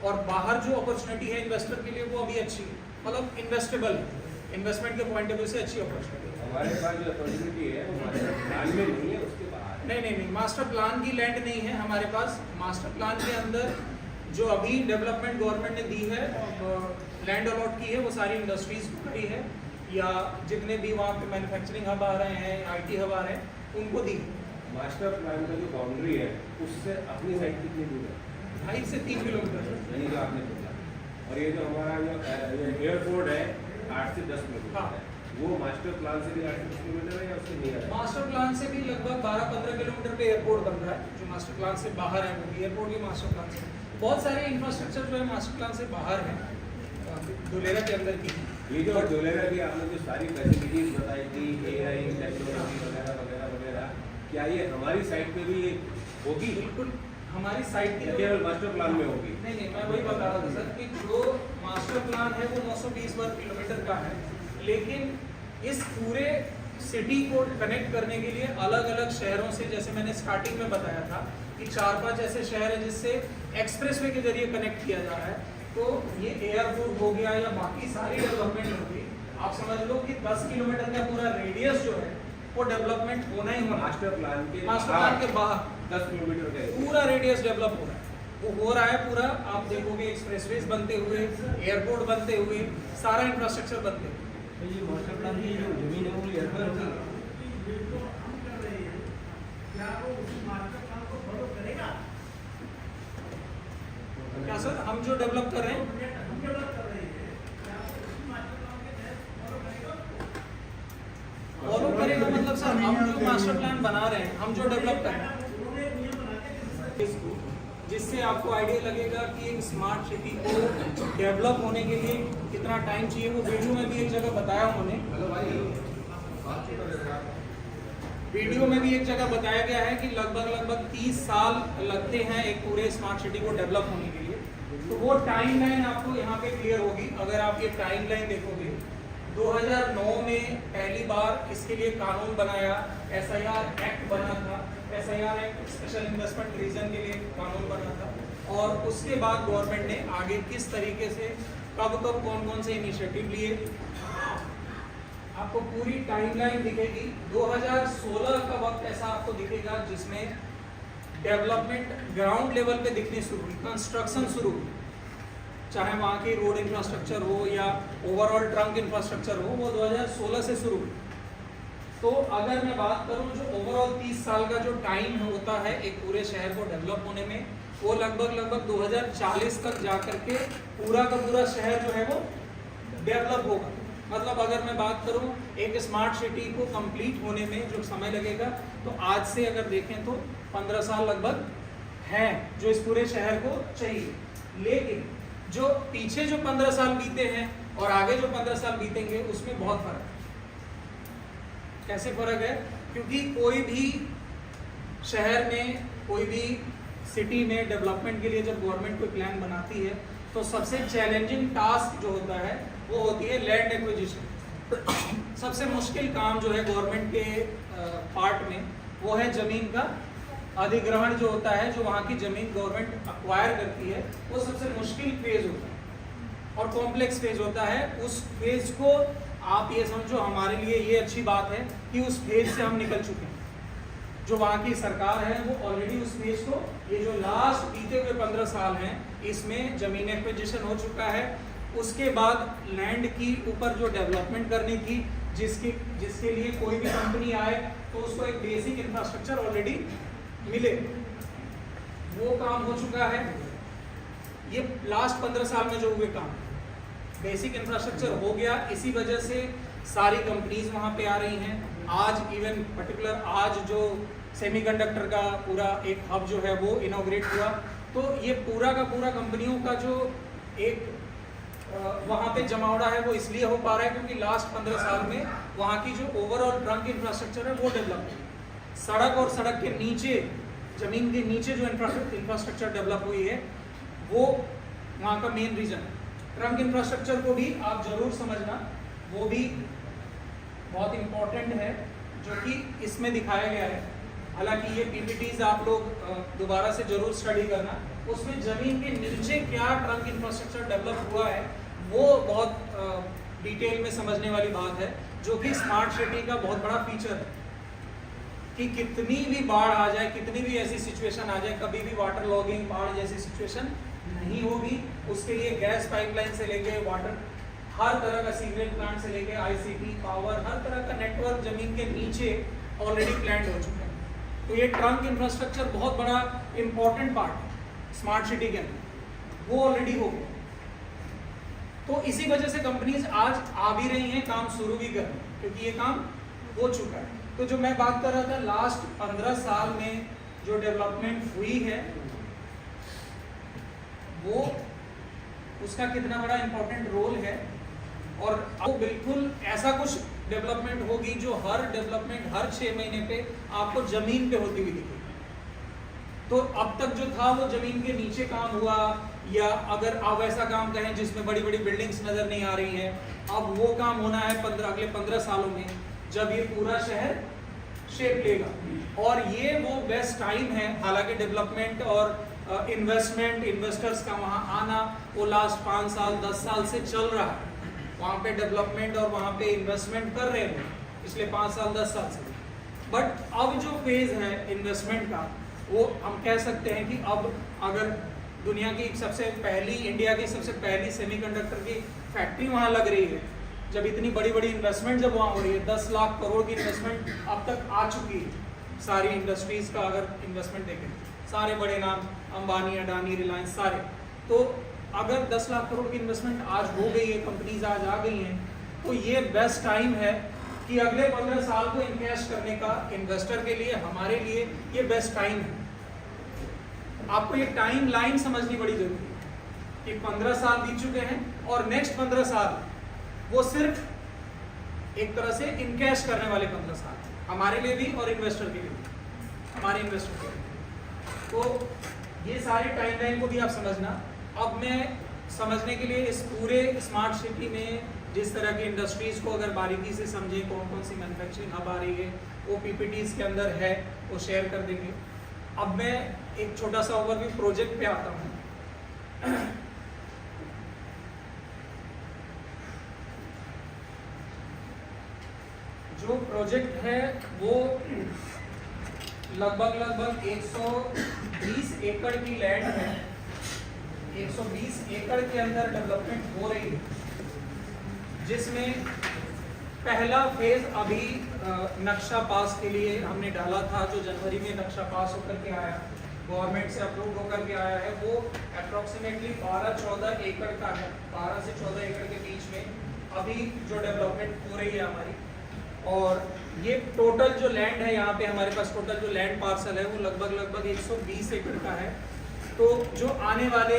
और बाहर जो अपॉर्चुनिटी है इन्वेस्टर के लिए वो अभी अच्छी है, मतलब इन्वेस्टेबल, इन्वेस्टमेंट के पॉइंट ऑफ व्यू से अच्छी अपॉर्चुनिटी है। हमारे पास जो अपॉर्चुनिटी है वो मास्टर प्लान में नहीं है, उसके बाहर है। नहीं, मास्टर प्लान की लैंड नहीं है हमारे पास। मास्टर प्लान के अंदर जो अभी डेवलपमेंट गवर्नमेंट ने दी है, लैंड अलॉट की है, वो सारी इंडस्ट्रीज को करी है, या जितने भी वहाँ पे मैन्युफैक्चरिंग हब आ रहे हैं, IT हब आ रहे हैं, उनको दी है। मास्टर प्लान का जो बाउंड्री है उससे अपनी साइड कितनी दूर है? 2.5 से 3 किलोमीटर। नहीं जो आपने बोला, और ये जो हमारा जो एयरपोर्ट है 8 से 10 किलोमीटर हाँ। है, वो मास्टर प्लान से भी 8 से 10 किलोमीटर है या उससे नियर है? मास्टर प्लान से भी लगभग 12-15 किलोमीटर पे एयरपोर्ट बन रहा है, जो मास्टर प्लान से बाहर है वो भी एयरपोर्ट भी मास्टर प्लान से। बहुत सारे इंफ्रास्ट्रक्चर जो है मास्टर प्लान से बाहर है, धुलेरा के अंदर की। ये जो धुलेरा की आपने जो सारी फैसिलिटीज बताई थी, AI टेक्नोलॉजी वगैरह वगैरह वगैरह, क्या ये हमारी साइड पे भी ये होगी? बिल्कुल हमारी साइड की केवल मास्टर प्लान में होगी? नहीं, मैं वही बता रहा था सर कि जो मास्टर प्लान है वो 920 वर्ग किलोमीटर का है, लेकिन इस पूरे सिटी को कनेक्ट करने के लिए अलग अलग शहरों से, जैसे मैंने स्टार्टिंग में बताया था कि 4-5 ऐसे शहर हैं जिससे एक्सप्रेसवे के जरिए कनेक्ट किया जा रहा है। तो ये एयरपोर्ट हो गया या बाकी सारी डेवलपमेंट होगी, आप समझ लो कि 10 किलोमीटर का पूरा रेडियस जो है वो डेवलपमेंट होना ही होना। मास्टर प्लान के बाहर 10 किलोमीटर का पूरा रेडियस डेवलप हो रहा है, वो हो रहा है पूरा। आप देखोगे एक्सप्रेसवेज बनते हुए, एयरपोर्ट बनते हुए, सारा इंफ्रास्ट्रक्चर बनते हुए। तो ये मास्टर प्लान की जो जमीन है वो एयरपोर्ट होगी? क्या सर, हम जो डेवलप कर रहे हैं फॉलो करेगा, मतलब सर हम जो मास्टर प्लान बना रहे हैं, हम जो डेवलप कर रहे हैं, जिससे आपको आइडिया लगेगा कि एक स्मार्ट सिटी को डेवलप होने के लिए कितना टाइम चाहिए। वो वीडियो में भी एक जगह बताया उन्होंने, वीडियो में भी एक जगह बताया गया है कि लगभग 30 साल लगते हैं एक पूरे स्मार्ट सिटी को डेवलप होने के लिए। तो वो टाइमलाइन आपको यहाँ पे क्लियर होगी अगर आप ये टाइमलाइन देखोगे। 2009 में पहली बार इसके लिए कानून बनाया, SIR एक्ट बना था, SIR act special investment region के लिए कानून बना था, और उसके बाद गवर्नमेंट ने आगे किस तरीके से कब कौन से इनिशिएटिव लिए, आपको पूरी टाइमलाइन दिखेगी। 2016 का वक्त ऐसा आपको दिखेगा जिसमें डेवलपमेंट ग्राउंड लेवल पे दिखनी शुरू हुई, कंस्ट्रक्शन शुरू हुई, चाहे वहाँ की रोड इंफ्रास्ट्रक्चर हो या ओवरऑल ट्रंक इंफ्रास्ट्रक्चर हो, वो 2016 से शुरू हुई। तो अगर मैं बात करूं जो ओवरऑल 30 साल का जो टाइम होता है एक पूरे शहर को डेवलप होने में, वो लगभग 2040 तक जाकर के पूरा का पूरा शहर जो है वो डेवलप होगा। मतलब अगर मैं बात करूं एक स्मार्ट सिटी को कंप्लीट होने में जो समय लगेगा, तो आज से अगर देखें तो 15 साल लगभग हैं जो इस पूरे शहर को चाहिए। लेकिन जो पीछे जो 15 साल बीते हैं और आगे जो 15 साल बीतेंगे उसमें बहुत फर्क है। कैसे फर्क है? क्योंकि कोई भी शहर में, कोई भी सिटी में डेवलपमेंट के लिए जब गवर्नमेंट कोई प्लान बनाती है तो सबसे चैलेंजिंग टास्क जो होता है वो होती है लैंड एक्विजिशन। सबसे मुश्किल काम जो है गवर्नमेंट के पार्ट में वो है जमीन का अधिग्रहण जो होता है, जो वहाँ की जमीन गवर्नमेंट अक्वायर करती है, वो सबसे मुश्किल फेज होता है और कॉम्प्लेक्स फेज होता है। उस फेज को आप ये समझो, हमारे लिए ये अच्छी बात है कि उस फेज से हम निकल चुके हैं। जो वहाँ की सरकार है वो ऑलरेडी उस फेज को, ये जो लास्ट बीते हुए 15 साल हैं इसमें जमीन एक्विजिशन हो चुका है। उसके बाद लैंड की ऊपर जो डेवलपमेंट करनी थी, जिसके लिए कोई भी कंपनी आए तो उसको एक बेसिक इंफ्रास्ट्रक्चर ऑलरेडी मिले, वो काम हो चुका है। ये लास्ट 15 साल में जो हुए काम, बेसिक इंफ्रास्ट्रक्चर हो गया। इसी वजह से सारी कंपनीज वहाँ पे आ रही हैं। आज इवन पर्टिकुलर आज जो सेमीकंडक्टर का पूरा एक हब जो है वो इनॉग्रेट हुआ, तो ये पूरा का पूरा कंपनियों का जो एक वहाँ पे जमावड़ा है वो इसलिए हो पा रहा है क्योंकि लास्ट 15 साल में वहाँ की जो ओवरऑल ट्रंक इंफ्रास्ट्रक्चर है वो डेवलप हुई। सड़क और सड़क के नीचे, जमीन के नीचे जो इंफ्रास्ट्रक्चर डेवलप हुई है वो वहाँ का मेन रीजन है। ट्रंक इंफ्रास्ट्रक्चर को भी आप जरूर समझना, वो भी बहुत इम्पोर्टेंट है जो कि इसमें दिखाया गया है। हालांकि ये पीपीटीज आप लोग दोबारा से जरूर स्टडी करना, उसमें जमीन के नीचे क्या ट्रंक इंफ्रास्ट्रक्चर डेवलप हुआ है वो बहुत डिटेल में समझने वाली बात है, जो कि स्मार्ट सिटी का बहुत बड़ा फीचर है कि कितनी भी बाढ़ आ जाए, कितनी भी ऐसी सिचुएशन आ जाए, कभी भी वाटर लॉगिंग, बाढ़ जैसी सिचुएशन नहीं होगी। उसके लिए गैस पाइपलाइन से लेके वाटर, हर तरह का सीवरेज प्लांट से लेके आईसीटी, पावर, हर तरह का नेटवर्क जमीन के नीचे ऑलरेडी प्लान्ड हो चुका है। तो ये ट्रंक इंफ्रास्ट्रक्चर बहुत बड़ा इंपॉर्टेंट पार्ट है स्मार्ट सिटी के अंदर, वो ऑलरेडी हो गया। तो इसी वजह से कंपनीज आज आ भी रही हैं, काम शुरू भी कर रही हैं, क्योंकि ये काम हो चुका है। तो जो मैं बात कर रहा था, लास्ट 15 साल में जो डेवलपमेंट हुई है वो उसका कितना बड़ा इंपॉर्टेंट रोल है, और वो बिल्कुल ऐसा कुछ डेवलपमेंट होगी जो हर डेवलपमेंट हर 6 महीने पे आपको जमीन पे होती हुई दिखेगी। तो अब तक जो था वो जमीन के नीचे काम हुआ, या अगर आप ऐसा काम कहें जिसमें बड़ी बड़ी बिल्डिंग्स नजर नहीं आ रही है, अब वो काम होना है अगले 15 सालों में, जब ये पूरा शहर शेप लेगा। और ये वो बेस्ट टाइम है। हालांकि डेवलपमेंट और इन्वेस्टर्स का वहाँ आना वो लास्ट 5 साल 10 साल से चल रहा है। वहाँ पे डेवलपमेंट और वहाँ पे इन्वेस्टमेंट कर रहे हैं पिछले 5 साल 10 साल से। बट अब जो फेज है इन्वेस्टमेंट का, वो हम कह सकते हैं कि अब अगर दुनिया की सबसे पहली, इंडिया की सबसे पहली सेमीकंडक्टर की फैक्ट्री वहाँ लग रही है, जब इतनी बड़ी बड़ी इन्वेस्टमेंट जब वहाँ हो रही है, 10 लाख करोड़ की इन्वेस्टमेंट अब तक आ चुकी है। सारी इंडस्ट्रीज का अगर इन्वेस्टमेंट देखें, सारे बड़े नाम, अंबानी, अडानी, रिलायंस, सारे, तो अगर 10 लाख करोड़ की इन्वेस्टमेंट आज हो गई है, कंपनीज आज आ गई हैं, तो ये बेस्ट टाइम है कि अगले 15 साल को इन्वेस्ट करने का इन्वेस्टर के लिए, हमारे लिए ये बेस्ट टाइम है। आपको ये टाइम लाइन समझनी बड़ी जरूरी है कि 15 साल बीत चुके हैं और नेक्स्ट 15 साल वो सिर्फ एक तरह से इनकैश करने वाले 15 साल, हमारे लिए भी और इन्वेस्टर के लिए भी, हमारे इन्वेस्टर के लिए। तो ये सारी टाइमलाइन को भी आप समझना। अब मैं समझने के लिए इस पूरे स्मार्ट सिटी में जिस तरह की इंडस्ट्रीज को अगर बारीकी से समझे, कौन कौन सी मैन्युफैक्चरिंग हब आ रही है, वो पीपीटीज के अंदर है, वो शेयर कर देंगे। अब मैं एक छोटा सा ओवरव्यू प्रोजेक्ट पे आता हूँ। जो प्रोजेक्ट है वो लगभग 120 एकड़ की लैंड है। 120 एकड़ के अंदर डेवलपमेंट हो रही है, जिसमें पहला फेज अभी नक्शा पास के लिए हमने डाला था, जो जनवरी में नक्शा पास होकर के आया, गवर्नमेंट से अप्रूव होकर के आया है, वो अप्रॉक्सीमेटली 12-14 एकड़ का है। 12 से 14 एकड़ के बीच में अभी जो डेवलपमेंट हो रही है हमारी। और ये टोटल जो लैंड है यहाँ पे हमारे पास, टोटल जो लैंड पार्सल है वो लगभग 120 एकड़ का है। तो जो आने वाले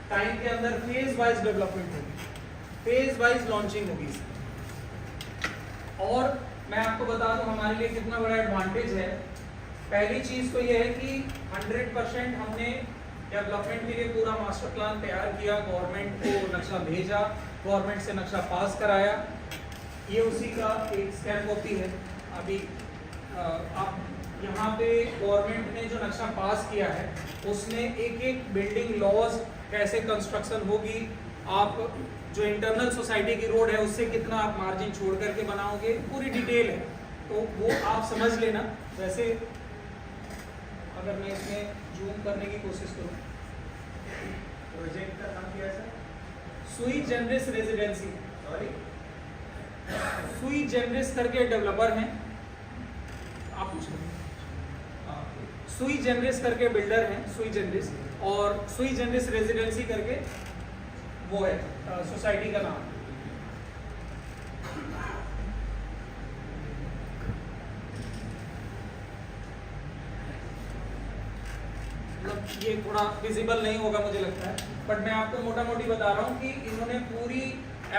टाइम के अंदर फेज वाइज डेवलपमेंट होगी, फेज वाइज लॉन्चिंग होगी। और मैं आपको बता दूं हमारे लिए कितना बड़ा एडवांटेज है। पहली चीज तो ये है कि 100% हमने डेवलपमेंट के लिए पूरा मास्टर प्लान तैयार किया, गवर्नमेंट को नक्शा भेजा, गवर्नमेंट से नक्शा पास कराया। ये उसी का एक स्टेप कॉपी है। अभी आप यहाँ पे गवर्नमेंट ने जो नक्शा पास किया है उसमें एक बिल्डिंग लॉज, कैसे कंस्ट्रक्शन होगी, आप जो इंटरनल सोसाइटी की रोड है उससे कितना आप मार्जिन छोड़ करके बनाओगे, पूरी डिटेल है। तो वो आप समझ लेना। वैसे अगर मैं इसमें जूम करने की कोशिश करूँ, प्रोजेक्ट का नाम क्या है सर? सुई जेनरिस रेजिडेंसी, सॉरी, सुई जेनरिस करके डेवलपर हैं, आप पूछ लो। सुई जेनरिस करके बिल्डर हैं, सुई जेनरिस, और सुई जेनरिस रेजिडेंसी करके वो है सोसाइटी का नाम। मतलब ये थोड़ा विजिबल नहीं होगा मुझे लगता है, बट मैं आपको मोटा मोटी बता रहा हूँ कि इन्होंने पूरी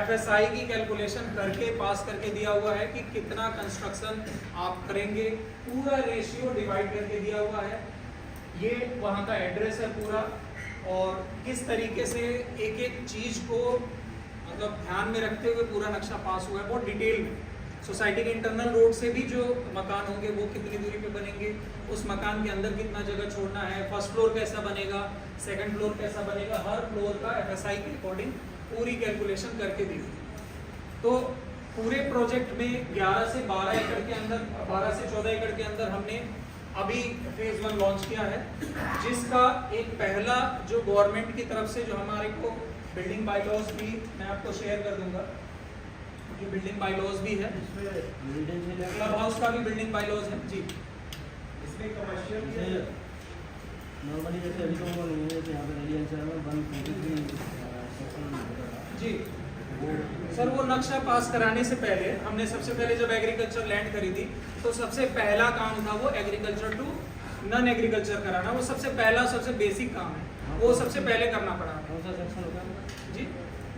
FSI की कैलकुलेशन करके पास करके दिया हुआ है कि कितना कंस्ट्रक्शन आप करेंगे, पूरा रेशियो डिवाइड करके दिया हुआ है। ये वहाँ का एड्रेस है पूरा, और किस तरीके से एक एक चीज़ को मतलब ध्यान में रखते हुए पूरा नक्शा पास हुआ है, बहुत डिटेल में। सोसाइटी के इंटरनल रोड से भी जो मकान होंगे वो कितनी दूरी पे बनेंगे, उस मकान के अंदर कितना जगह छोड़ना है, फर्स्ट फ्लोर कैसा बनेगा, सेकंड फ्लोर कैसा बनेगा, हर फ्लोर का FSI के अकॉर्डिंग पूरी कैलकुलेशन करके दी। तो पूरे प्रोजेक्ट में 11 से 12 एकड़ के अंदर, 12 से 14 एकड़ के अंदर हमने अभी फेज 1 लॉन्च किया है, जिसका एक पहला जो गवर्नमेंट की तरफ से जो हमारे को बिल्डिंग बायलॉज भी मैं आपको शेयर कर दूंगा। ये बिल्डिंग बायलॉज भी है, क्लब हाउस का भी बिल्डिंग बायलॉज है जी। इसमें कमर्शियल भी है? नॉर्मली जैसे अभी तो वो नहीं है कि यहाँ पे रेजिडेंशियल में 123 सेक्शन जी सर, वो नक्शा पास कराने से पहले हमने सबसे पहले जब एग्रीकल्चर लैंड खरीदी तो सबसे पहला काम था वो एग्रीकल्चर टू नॉन एग्रीकल्चर कराना। वो सबसे पहला, सबसे बेसिक काम है, वो सबसे पहले करना पड़ा। कौन सा सेक्शन होगा जी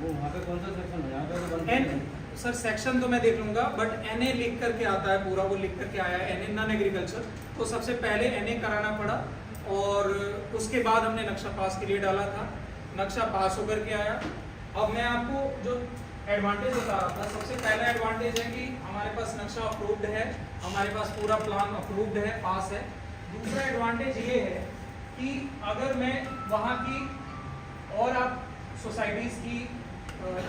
वो वहाँ पे, कौन सा सेक्शन है यहाँ पे? तो एन सर सेक्शन तो मैं देख लूंगा, बट NA लिख करके आता है पूरा, वो लिख करके आया है NA नॉन एग्रीकल्चर। तो सबसे पहले NA कराना पड़ा, और उसके बाद हमने नक्शा पास के लिए डाला था। नक्शा पास होकर के आया। अब मैं आपको जो एडवांटेज बता रहा था, सबसे पहला एडवांटेज है कि हमारे पास नक्शा अप्रूव्ड है, हमारे पास पूरा प्लान अप्रूव्ड है, पास है। दूसरा एडवांटेज ये है कि अगर मैं वहाँ की और आप सोसाइटीज़ की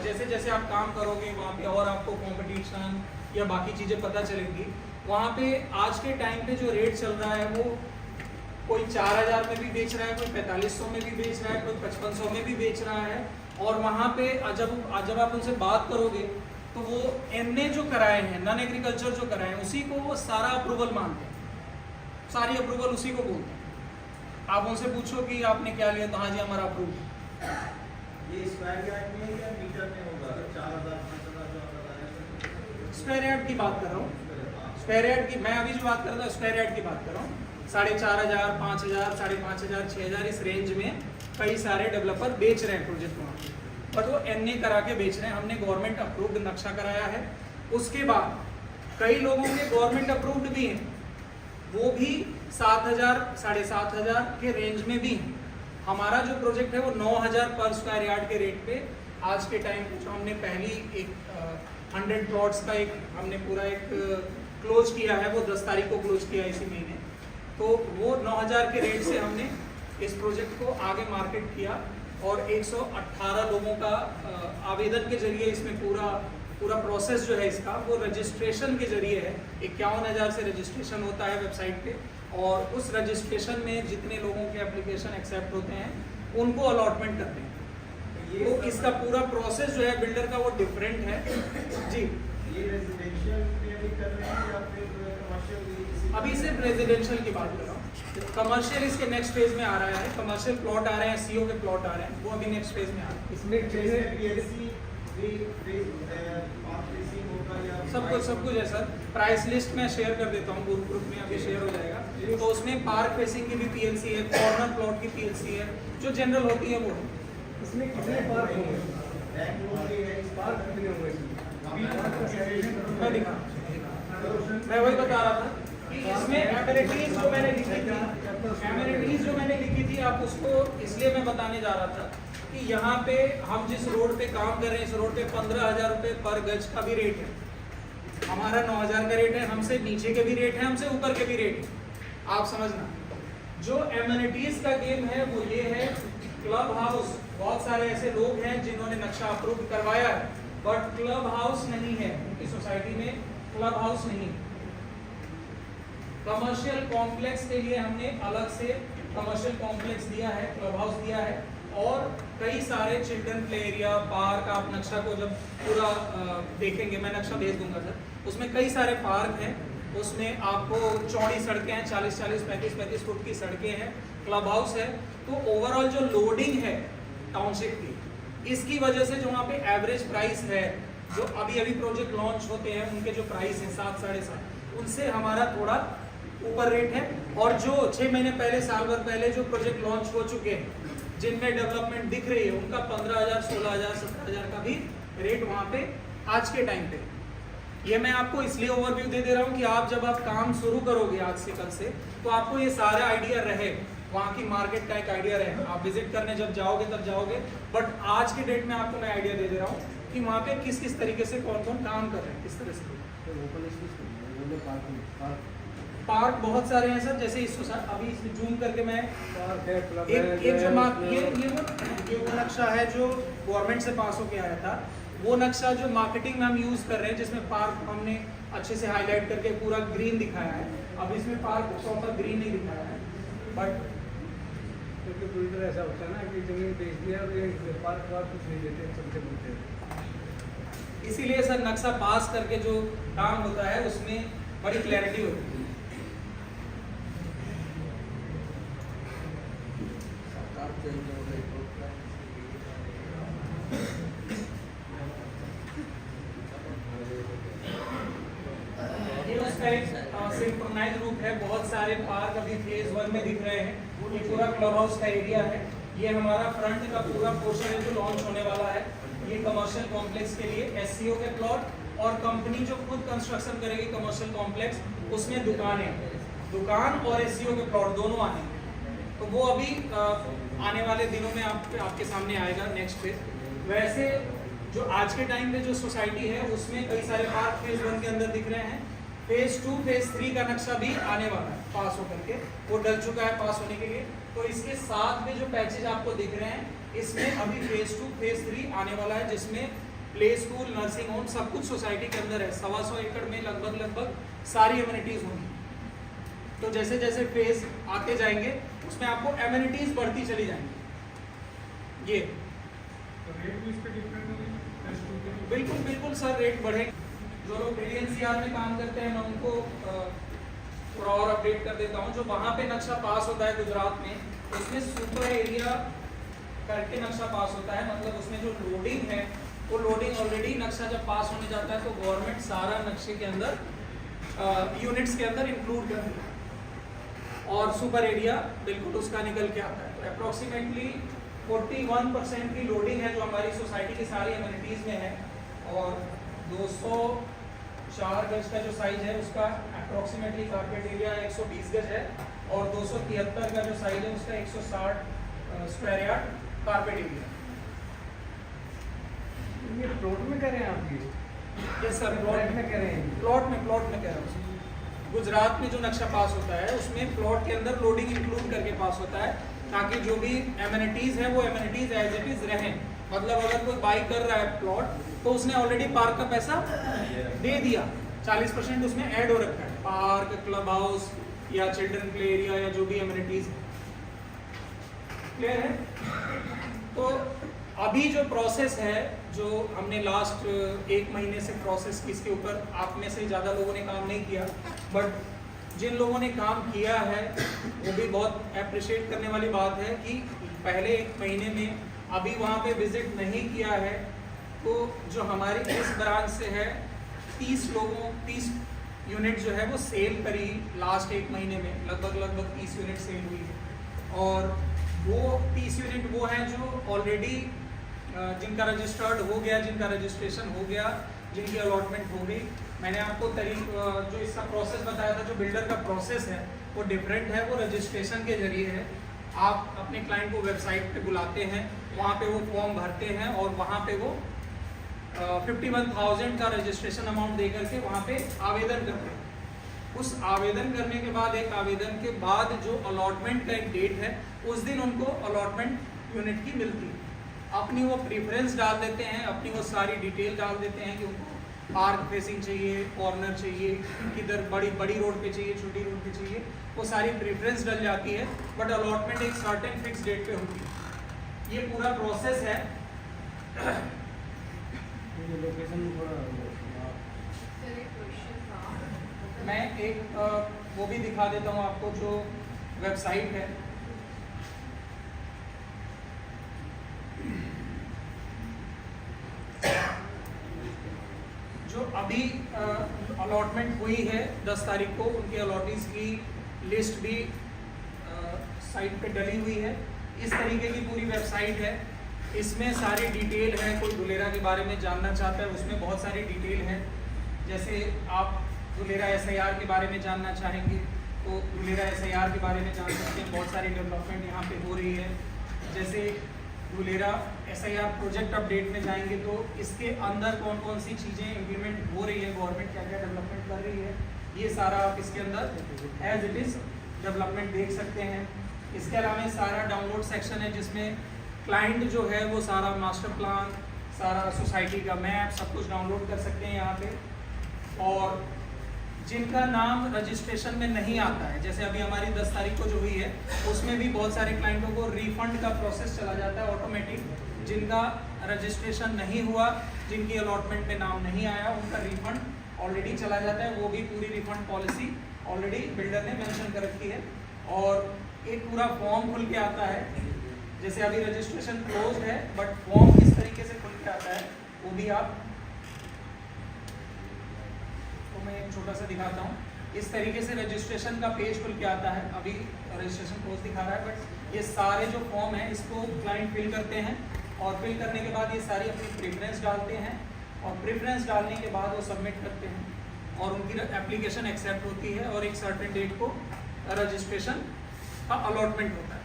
जैसे जैसे आप काम करोगे वहाँ पे और आपको कंपटीशन या बाकी चीज़ें पता चलेंगी। वहाँ पे आज के टाइम पे जो रेट चल रहा है वो कोई 4000 में भी बेच रहा है, कोई 4500 में भी बेच रहा है, कोई 5500 में भी बेच रहा है। और वहाँ पे जब आप उनसे बात करोगे तो वो NA जो कराए हैं, नॉन एग्रीकल्चर जो कराए हैं, उसी को वो सारा अप्रूवल मानते हैं, सारी अप्रूवल उसी को बोलते हैं। आप उनसे पूछो कि आपने क्या लिया, तो हाँ जी हमारा अप्रूव। ये स्क्वायर यार्ड में या मीटर में होगा? 4000 5000 जो आप बता रहे हैं स्क्वायर यार्ड की बात कर रहा हूँ, स्क्वायर यार्ड की। मैं अभी जो बात कर रहा था स्क्वायर यार्ड की बात कर रहा हूँ। 4500, 5000, 5500, 6000 इस रेंज में कई सारे डेवलपर बेच रहे हैं प्रोजेक्ट वहाँ पे, बट वो NA करा के बेच रहे हैं। हमने गवर्नमेंट अप्रूव्ड नक्शा कराया है। उसके बाद कई लोगों के गवर्नमेंट अप्रूव्ड भी हैं, वो भी 7000, 7500 के रेंज में भी हैं। हमारा जो प्रोजेक्ट है वो 9000 पर स्क्वायर यार्ड के रेट पे आज के टाइम पे जो हमने पहली एक 100 प्लॉट्स का एक हमने पूरा एक क्लोज किया है, वो 10 तारीख को क्लोज किया इसी महीने। तो वो 9000 के रेट से हमने इस प्रोजेक्ट को आगे मार्केट किया, और 118 लोगों का आवेदन के जरिए इसमें पूरा प्रोसेस जो है इसका वो रजिस्ट्रेशन के जरिए है। 51,000 से रजिस्ट्रेशन होता है वेबसाइट पे, और उस रजिस्ट्रेशन में जितने लोगों के एप्लीकेशन एक्सेप्ट होते हैं उनको अलॉटमेंट करते हैं। तो इसका पूरा प्रोसेस जो है बिल्डर का वो डिफरेंट है जी। ये रेजिडेंशियल में भी कर रहे हैं या फिर कमर्शियल? अभी सिर्फ रेजिडेंशियल की बात कर रहा हूँ। कमर्शियल इसके नेक्स्ट फेज में आ रहा है, कमर्शियल प्लॉट आ रहे हैं, सीओ के प्लॉट आ रहे हैं, वो अभी नेक्स्ट फेज में आ रहे हैं। इसमें पीएलसी भी होगा या सब कुछ है सर। प्राइस लिस्ट में शेयर कर देता हूँ, ग्रुप में अभी शेयर हो जाएगा। तो उसमें पार्क फेसिंग की भी पीएलसी है, कॉर्नर प्लॉट की पीएलसी है, जो जनरल होती है वो है। इसमें कितने पार्क होंगे? बैंक लोन भी है? पार्क कितने होंगे इसमें? मैं दिखा, मैं वही बता रहा था कि इसमें एमिनिटीज जो मैंने लिखी थी, एमिनिटीज जो मैंने लिखी थी, आप उसको इसलिए मैं बताने जा रहा था कि यहाँ पे हम जिस रोड पे काम कर रहे हैं, इस रोड पे 15,000 रुपये पर गज का भी रेट है। हमारा 9,000 का रेट है, हमसे नीचे के भी रेट है, हमसे ऊपर के भी रेट है। आप समझना, जो एमिनिटीज का गेम है वो ये है। क्लब हाउस, बहुत सारे ऐसे लोग हैं जिन्होंने नक्शा अप्रूव करवाया है, बट क्लब हाउस नहीं है उनकी सोसाइटी में, क्लब हाउस नहीं। कमर्शियल कॉम्प्लेक्स के लिए हमने अलग से कमर्शियल कॉम्प्लेक्स दिया है, क्लब हाउस दिया है, और कई सारे चिल्ड्रन प्ले एरिया, पार्क। आप नक्शा को जब पूरा देखेंगे, मैं नक्शा भेज दूंगा सर, उसमें कई सारे पार्क हैं, उसमें आपको चौड़ी सड़कें हैं, 40-40, 35-35 फुट की सड़कें हैं, क्लब हाउस है। तो ओवरऑल जो लोडिंग है टाउनशिप की, इसकी वजह से जो वहाँ पे एवरेज प्राइस है, जो अभी अभी प्रोजेक्ट लॉन्च होते हैं उनके जो प्राइस है 7-7.5, उनसे हमारा थोड़ा ऊपर रेट है। और जो 6 महीने पहले, साल भर पहले जो प्रोजेक्ट लॉन्च हो चुके हैं, जिनमें डेवलपमेंट दिख रही है, उनका 15,000, 16,000, 17,000 का भी रेट वहाँ पे आज के टाइम पे। ये मैं आपको इसलिए ओवरव्यू दे रहा हूँ कि आप जब आप काम शुरू करोगे आज से कल से, तो आपको ये सारा आइडिया रहे, वहाँ की मार्केट का एक आइडिया रहे। आप विजिट करने जब जाओगे तब जाओगे, बट आज के डेट में आपको मैं आइडिया दे रहा हूँ कि वहाँ पे किस किस तरीके से कौन कौन काम कर रहे हैं, किस तरह से। पार्क बहुत सारे हैं सर, जैसे इस अभी इसमें जूम करके मैं एक जो ये वो नक्शा है जो गवर्नमेंट से पास होके आया था, वो नक्शा जो मार्केटिंग में हम यूज कर रहे हैं, जिसमें पार्क हमने अच्छे से हाईलाइट करके पूरा ग्रीन दिखाया है। अब इसमें पार्क प्रॉपर ग्रीन नहीं दिखाया है, बट क्योंकि पूरी तरह ऐसा होता है ना कि जमीन बेच दिया और ये पार्क वार्क कुछ नहीं देते, चलते बोलते हैं। इसीलिए सर नक्शा पास करके जो काम होता है उसमें बड़ी क्लैरिटी होती है। ये उसका एक सिंक्रोनाइज रूप है। बहुत सारे पार्क अभी फेज 1 में दिख रहे हैं। ये पूरा क्लब हाउस का एरिया है। ये हमारा फ्रंट का पूरा पोर्शन है जो लॉन्च होने वाला है। ये कमर्शियल कॉम्प्लेक्स के लिए एससीओ के प्लॉट, और कंपनी जो खुद कंस्ट्रक्शन करेगी कमर्शियल कॉम्प्लेक्स, उसमें दुकान और एससीओ के प्लॉट दोनों आने हैं। तो वो अभी आने वाले दिनों में आपके सामने आएगा नेक्स्ट फेज। वैसे जो आज के टाइम पे जो सोसाइटी है उसमें कई सारे पार्क फेज 1 के अंदर दिख रहे हैं। फेज 2, फेज 3 का नक्शा भी आने वाला है पास होकर के, वो डल चुका है पास होने के लिए। तो इसके साथ में जो पैचेज आपको दिख रहे हैं, इसमें अभी फेज 2, फेज 3 आने वाला है, जिसमें प्ले स्कूल, नर्सिंग होम सब कुछ सोसाइटी के अंदर है। 125 एकड़ में लगभग सारी एमिनिटीज होंगी। तो जैसे जैसे फेज आते जाएंगे उसमें आपको एमिनिटीज बढ़ती चली जाएंगी। ये बिल्कुल सर, रेट बढ़े। जो लोग DDNCR में काम करते हैं, मैं उनको थोड़ा और अपडेट कर देता हूँ। जो वहाँ पे नक्शा पास होता है गुजरात में, उसमें सुपर एरिया करके नक्शा पास होता है। मतलब उसमें जो लोडिंग है, वो लोडिंग ऑलरेडी नक्शा जब पास होने जाता है तो गवर्नमेंट सारा नक्शे के अंदर यूनिट्स के अंदर इंक्लूड कर देता है, और सुपर एरिया बिल्कुल उसका निकल के आता है। तो अप्रोक्सीमेटली 41% की लोडिंग है जो हमारी सोसाइटी की सारी एमिनिटीज़ में है। और 204 गज का जो साइज है उसका अप्रोक्सीमेटली कारपेट एरिया 120 गज है, और 273 का जो साइज है उसका 160 स्क्वायर यार्ड कारपेट एरिया। ये प्लॉट में कह रहे हैं आप? यस सर, प्लॉट में कह रहे हैं। प्लॉट में कह रहा हूँ। गुजरात में जो नक्शा पास होता है उसमें प्लॉट के अंदर लोडिंग इंक्लूड करके पास होता है, ताकि जो भी एमिनिटीज है वो एमिनिटीज एज इट इज रहें। मतलब अगर कोई बाई कर रहा है प्लॉट, तो उसने ऑलरेडी पार्क का पैसा दे दिया, 40% उसमें ऐड हो रखा है, पार्क, क्लब हाउस या चिल्ड्रन प्ले एरिया या जो भी एमिनिटीज। क्लियर है? तो अभी जो प्रोसेस है, जो हमने लास्ट 1 महीने से प्रोसेस की, इसके ऊपर आप में से ज़्यादा लोगों ने काम नहीं किया, बट जिन लोगों ने काम किया है वो भी बहुत अप्रिशिएट करने वाली बात है कि पहले 1 महीने में अभी वहाँ पे विजिट नहीं किया है, तो जो हमारी इस ब्रांच से है 30 यूनिट जो है वो सेल करी लास्ट 1 महीने में, लगभग 30 यूनिट सेल हुई है। और वो 30 यूनिट वो हैं जो ऑलरेडी जिनका रजिस्टर्ड हो गया, जिनका रजिस्ट्रेशन हो गया, जिनकी अलॉटमेंट हो गई। मैंने आपको जो इसका प्रोसेस बताया था, जो बिल्डर का प्रोसेस है वो डिफरेंट है, वो रजिस्ट्रेशन के जरिए है। आप अपने क्लाइंट को वेबसाइट पे बुलाते हैं, वहाँ पे वो फॉर्म भरते हैं और वहाँ पे वो 51,000 का रजिस्ट्रेशन अमाउंट दे करके वहाँ पे आवेदन करते हैं। उस आवेदन करने के बाद, एक आवेदन के बाद जो अलॉटमेंट का एक डेट है, उस दिन उनको अलॉटमेंट यूनिट की मिलती है। अपनी वो प्रेफरेंस डाल देते हैं, अपनी वो सारी डिटेल डाल देते हैं कि उनको पार्क फेसिंग चाहिए, कॉर्नर चाहिए, किधर बड़ी रोड पे चाहिए, छोटी रोड पे चाहिए, वो सारी प्रेफरेंस डल जाती है। बट अलॉटमेंट एक सर्टेन फिक्स डेट पे होती है। ये पूरा प्रोसेस है। लोकेशन थोड़ा मैं एक वो भी दिखा देता हूँ आपको, जो वेबसाइट है। जो अभी अलॉटमेंट हुई है 10 तारीख को, उनकी अलॉटीज की लिस्ट भी साइट पे डली हुई है। इस तरीके की पूरी वेबसाइट है, इसमें सारी डिटेल है। कोई धुलेरा के बारे में जानना चाहता है, उसमें बहुत सारी डिटेल है। जैसे आप धुलेरा SIR के बारे में जानना चाहेंगे तो धुलेरा SIR के बारे में जान सकते हैं। बहुत सारी डेवलपमेंट यहाँ पे हो रही है। जैसे धुलेरा SIR प्रोजेक्ट अपडेट में जाएंगे तो इसके अंदर कौन कौन सी चीज़ें इम्प्लीमेंट हो रही है, गवर्नमेंट क्या क्या डेवलपमेंट कर रही है, ये सारा आप इसके अंदर एज इट इज़ डेवलपमेंट देख सकते हैं। इसके अलावा सारा डाउनलोड सेक्शन है, जिसमें क्लाइंट जो है वो सारा मास्टर प्लान, सारा सोसाइटी का मैप, सब कुछ डाउनलोड कर सकते हैं यहाँ पे। और जिनका नाम रजिस्ट्रेशन में नहीं आता है, जैसे अभी हमारी 10 तारीख को जो हुई है, उसमें भी बहुत सारे क्लाइंटों को रिफंड का प्रोसेस चला जाता है ऑटोमेटिक। जिनका रजिस्ट्रेशन नहीं हुआ, जिनकी अलॉटमेंट में नाम नहीं आया, उनका रिफंड ऑलरेडी चला जाता है। वो भी पूरी रिफंड पॉलिसी ऑलरेडी बिल्डर ने मेंशन कर रखी है। और एक पूरा फॉर्म खुल के आता है। जैसे अभी रजिस्ट्रेशन क्लोज है, बट फॉर्म किस तरीके से खुल के आता है वो भी आप, तो मैं एक छोटा सा दिखाता हूँ। इस तरीके से रजिस्ट्रेशन का पेज खुल के आता है। अभी रजिस्ट्रेशन क्लोज दिखा रहा है, बट ये सारे जो फॉर्म है इसको क्लाइंट फिल करते हैं, और फिल करने के बाद ये सारी अपनी प्रेफरेंस डालते हैं, और प्रेफरेंस डालने के बाद वो सबमिट करते हैं, और उनकी एप्लीकेशन एक्सेप्ट होती है, और एक सर्टेन डेट को रजिस्ट्रेशन का अलॉटमेंट होता है।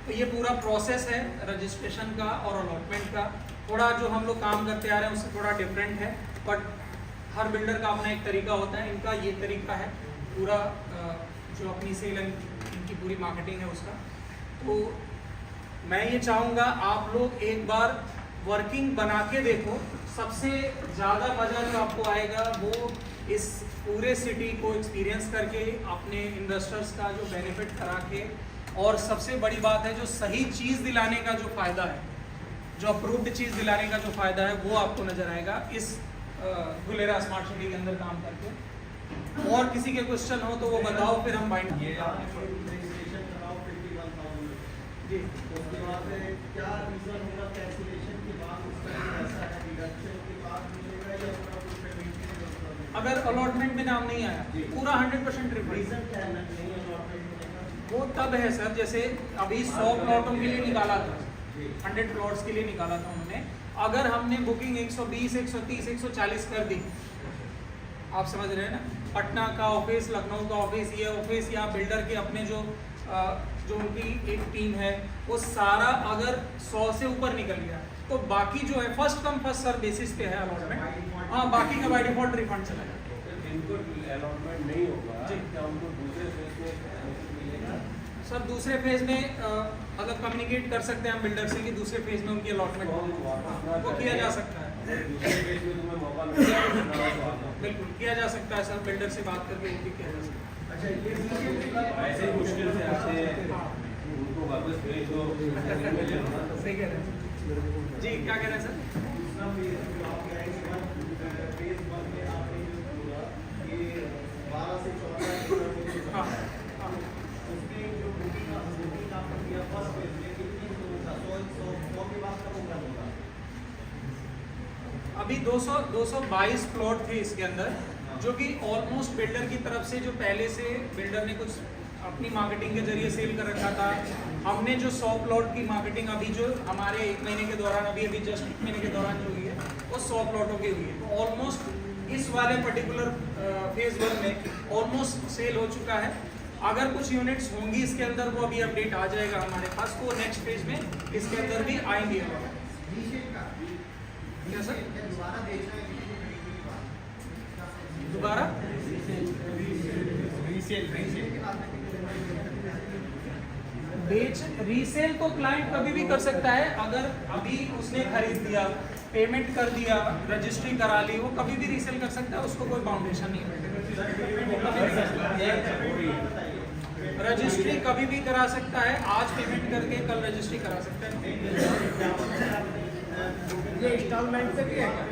तो ये पूरा प्रोसेस है रजिस्ट्रेशन का और अलॉटमेंट का। थोड़ा जो हम लोग काम करते आ रहे हैं उससे थोड़ा डिफरेंट है, बट हर बिल्डर का अपना एक तरीका होता है। इनका ये तरीका है पूरा, जो अपनी सेल इनकी पूरी मार्केटिंग है उसका। तो मैं ये चाहूँगा आप लोग एक बार वर्किंग बना के देखो। सबसे ज़्यादा मज़ा जो आपको आएगा वो इस पूरे सिटी को एक्सपीरियंस करके, अपने इन्वेस्टर्स का जो बेनिफिट करा के, और सबसे बड़ी बात है जो सही चीज़ दिलाने का जो फ़ायदा है, जो अप्रूव्ड चीज़ दिलाने का जो फ़ायदा है, वो आपको नज़र आएगा इस धुलेरा स्मार्ट सिटी के अंदर काम करके। और किसी के क्वेश्चन हो तो वो बताओ, फिर हम बाइंड। ये आपने रजिस्ट्रेशन कराओ 51,000 जी, उसके बाद क्या रीजन होगा कैंसिलेशन के बाद, उसका ऐसा है डिडक्शन के बाद मिलेगा या पूरा कुछ पेमेंट? अगर अलॉटमेंट में नाम नहीं आया, पूरा 100% रिफंड। रीजन क्या है नहीं अलॉटमेंट मिलेगा? वो तब है सर, जैसे अभी 100 प्लॉटों के लिए निकाला था, 100 प्लॉट्स के लिए निकाला था उन्होंने। अगर हमने बुकिंग 120, 130, 140 कर दी, आप समझ रहे हैं ना, पटना का ऑफिस, लखनऊ का ऑफिस, ये ऑफिस, या बिल्डर के अपने जो उनकी एक टीम है, वो सारा अगर 100 से ऊपर निकल गया, तो बाकी जो है first come first serve basis पे है अलॉटमेंट। हाँ, बाकी का बाय डिफॉल्ट रिफंड चला जाएगा। जिनको अलॉटमेंट नहीं होगा जी, क्या उनको दूसरे फेज में मिलेगा? सर दूसरे फेज में मतलब कम्युनिकेट कर सकते हैं हम बिल्डर से कि दूसरे फेज में उनकी अलॉटमेंट वो किया जा सकता है। दूसरे फेज में तुम्हें मौका मिलेगा, बिल्कुल किया जा सकता है सर, बिल्डर से बात करके वो भी किया जा सकता है। अच्छा, ये ऐसे ही मुश्किल से आते हैं, उनको वापस भेज दो। सही कह रहे हैं। जी क्या कह रहे हैं सर? दूसरा फेज जो आपके आएंगे फेज 1 में आपने जो बोला कि 12 से 14 किलोमीटर हाँ हाँ उसमें जो बुकिंग आपने किया फर्स्ट फेज में कितनी था 100 के बाद कब होगा होगा अभी 222 प्लॉट थे इसके अंदर, जो कि ऑलमोस्ट बिल्डर की तरफ से जो पहले से बिल्डर ने कुछ अपनी मार्केटिंग के जरिए सेल कर रखा था। हमने जो 100 प्लॉट की मार्केटिंग अभी जो हमारे 1 महीने के दौरान अभी जस्ट 1 महीने के दौरान जो हुई है वो 100 प्लॉटों की हुई है। तो ऑलमोस्ट इस वाले पर्टिकुलर फेज 1 में ऑलमोस्ट सेल हो चुका है। अगर कुछ यूनिट्स होंगी इसके अंदर वो अभी अपडेट आ जाएगा हमारे पास, वो नेक्स्ट फेज में इसके अंदर भी आएंगे। क्या सर? दोबारा रीसेल तो क्लाइंट कभी भी कर सकता है। अगर अभी उसने खरीद लिया, पेमेंट कर दिया, रजिस्ट्री करा ली, वो कभी भी रीसेल कर सकता है, उसको कोई बाउंडेशन नहीं है। रजिस्ट्री कभी भी करा सकता है, आज पेमेंट करके कल रजिस्ट्री करा सकता है। ये इंस्टॉलमेंट पे भी है क्या?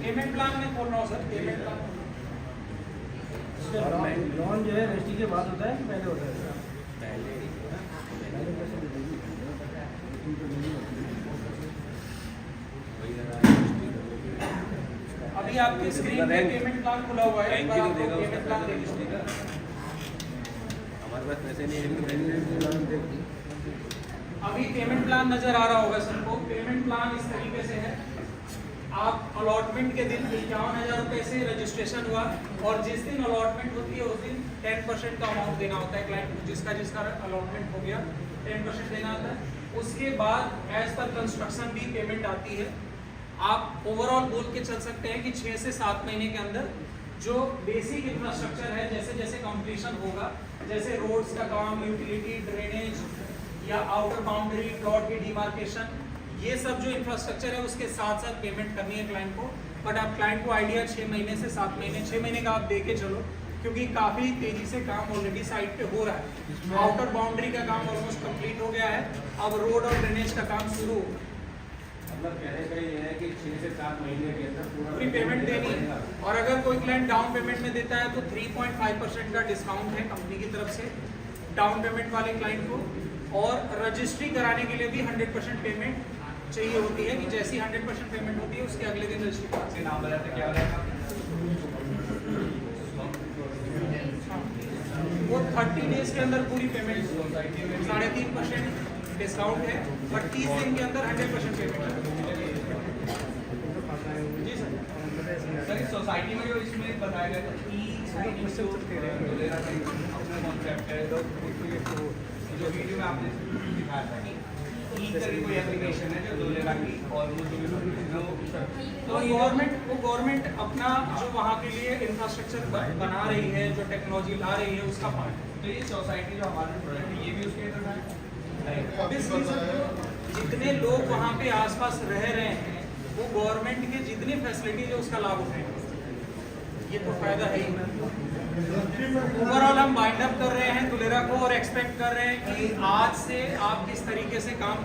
पेमेंट प्लान में खोल रहा हूँ सर, पेमेंट प्लान। लोन जो है रजिस्ट्री के बाद होता है कि पहले होता है? अभी आपकी स्क्रीन पे पेमेंट प्लान खुला हुआ है, एक बार आपको पेमेंट प्लान देख लीजिए। हमारे पास पैसे नहीं है। अभी पेमेंट प्लान नजर आ रहा होगा सबको। पेमेंट प्लान इस तरीके से है, आप अलॉटमेंट के दिन 51,000 रुपये से रजिस्ट्रेशन हुआ और जिस दिन अलॉटमेंट होती है उस दिन 10% का अमाउंट देना होता है क्लाइंट को। जिसका अलॉटमेंट हो गया 10% देना होता है। उसके बाद एज पर कंस्ट्रक्शन भी पेमेंट आती है। आप ओवरऑल बोल के चल सकते हैं कि 6 से 7 महीने के अंदर जो बेसिक इंफ्रास्ट्रक्चर है, जैसे जैसे कंप्लीशन होगा, जैसे रोड्स का काम, यूटिलिटी, ड्रेनेज या आउटर बाउंड्री, प्लॉट की डिमार्केशन, ये सब जो इंफ्रास्ट्रक्चर है उसके साथ साथ पेमेंट करनी है क्लाइंट को। बट आप क्लाइंट को आइडिया 6 महीने से 7 महीने, 6 महीने का आप दे के चलो, क्योंकि काफ़ी तेज़ी से काम ऑलरेडी साइट पे हो रहा है। आउटर बाउंड्री का काम ऑलमोस्ट कंप्लीट हो गया है, अब रोड और ड्रेनेज का काम शुरू हो। मतलब कहने का ये है कि 6 से 7 महीने के अंदर पूरी पेमेंट देनी है। और अगर कोई क्लाइंट डाउन पेमेंट में देता है तो 3.5% का डिस्काउंट है कंपनी की तरफ से डाउन पेमेंट वाले क्लाइंट को। और रजिस्ट्री कराने के लिए भी 100% पेमेंट चाहिए होती है, कि जैसी 100% पेमेंट होती है उसके अगले दिन रजिस्ट्री करा सकते हैं। नाम बताते क्या रहेगा? वो 30 डेज के अंदर पूरी पेमेंट 3.5% डिस्काउंट है, बट 30 दिन के अंदर 100% पेमेंट है। जी सर। सर इस सोसाइटी में जो इसमें बताया गया था कि अपना कॉन्सेप्ट है जो वीडियो में आपने दिखाया था कि कोई एप्लीकेशन है जो धुलेरा की और तो गवर्नमेंट अपना जो वहाँ के लिए इंफ्रास्ट्रक्चर बना रही है, जो टेक्नोलॉजी ला रही है, उसका पार्ट है। तो ये सोसाइटी जो हमारे प्रोडक्ट है ये भी उसके अंदर है। जितने लोग वहाँ पे आसपास रह रहे हैं वो गवर्नमेंट के जितनी फैसिलिटीज है उसका लाभ उठाएंगे, ये तो फायदा है ही। ओवरऑल हम बाइंड अप कर रहे हैं धुलेरा को और एक्सपेक्ट कर रहे हैं कि आज से आप किस तरीके से काम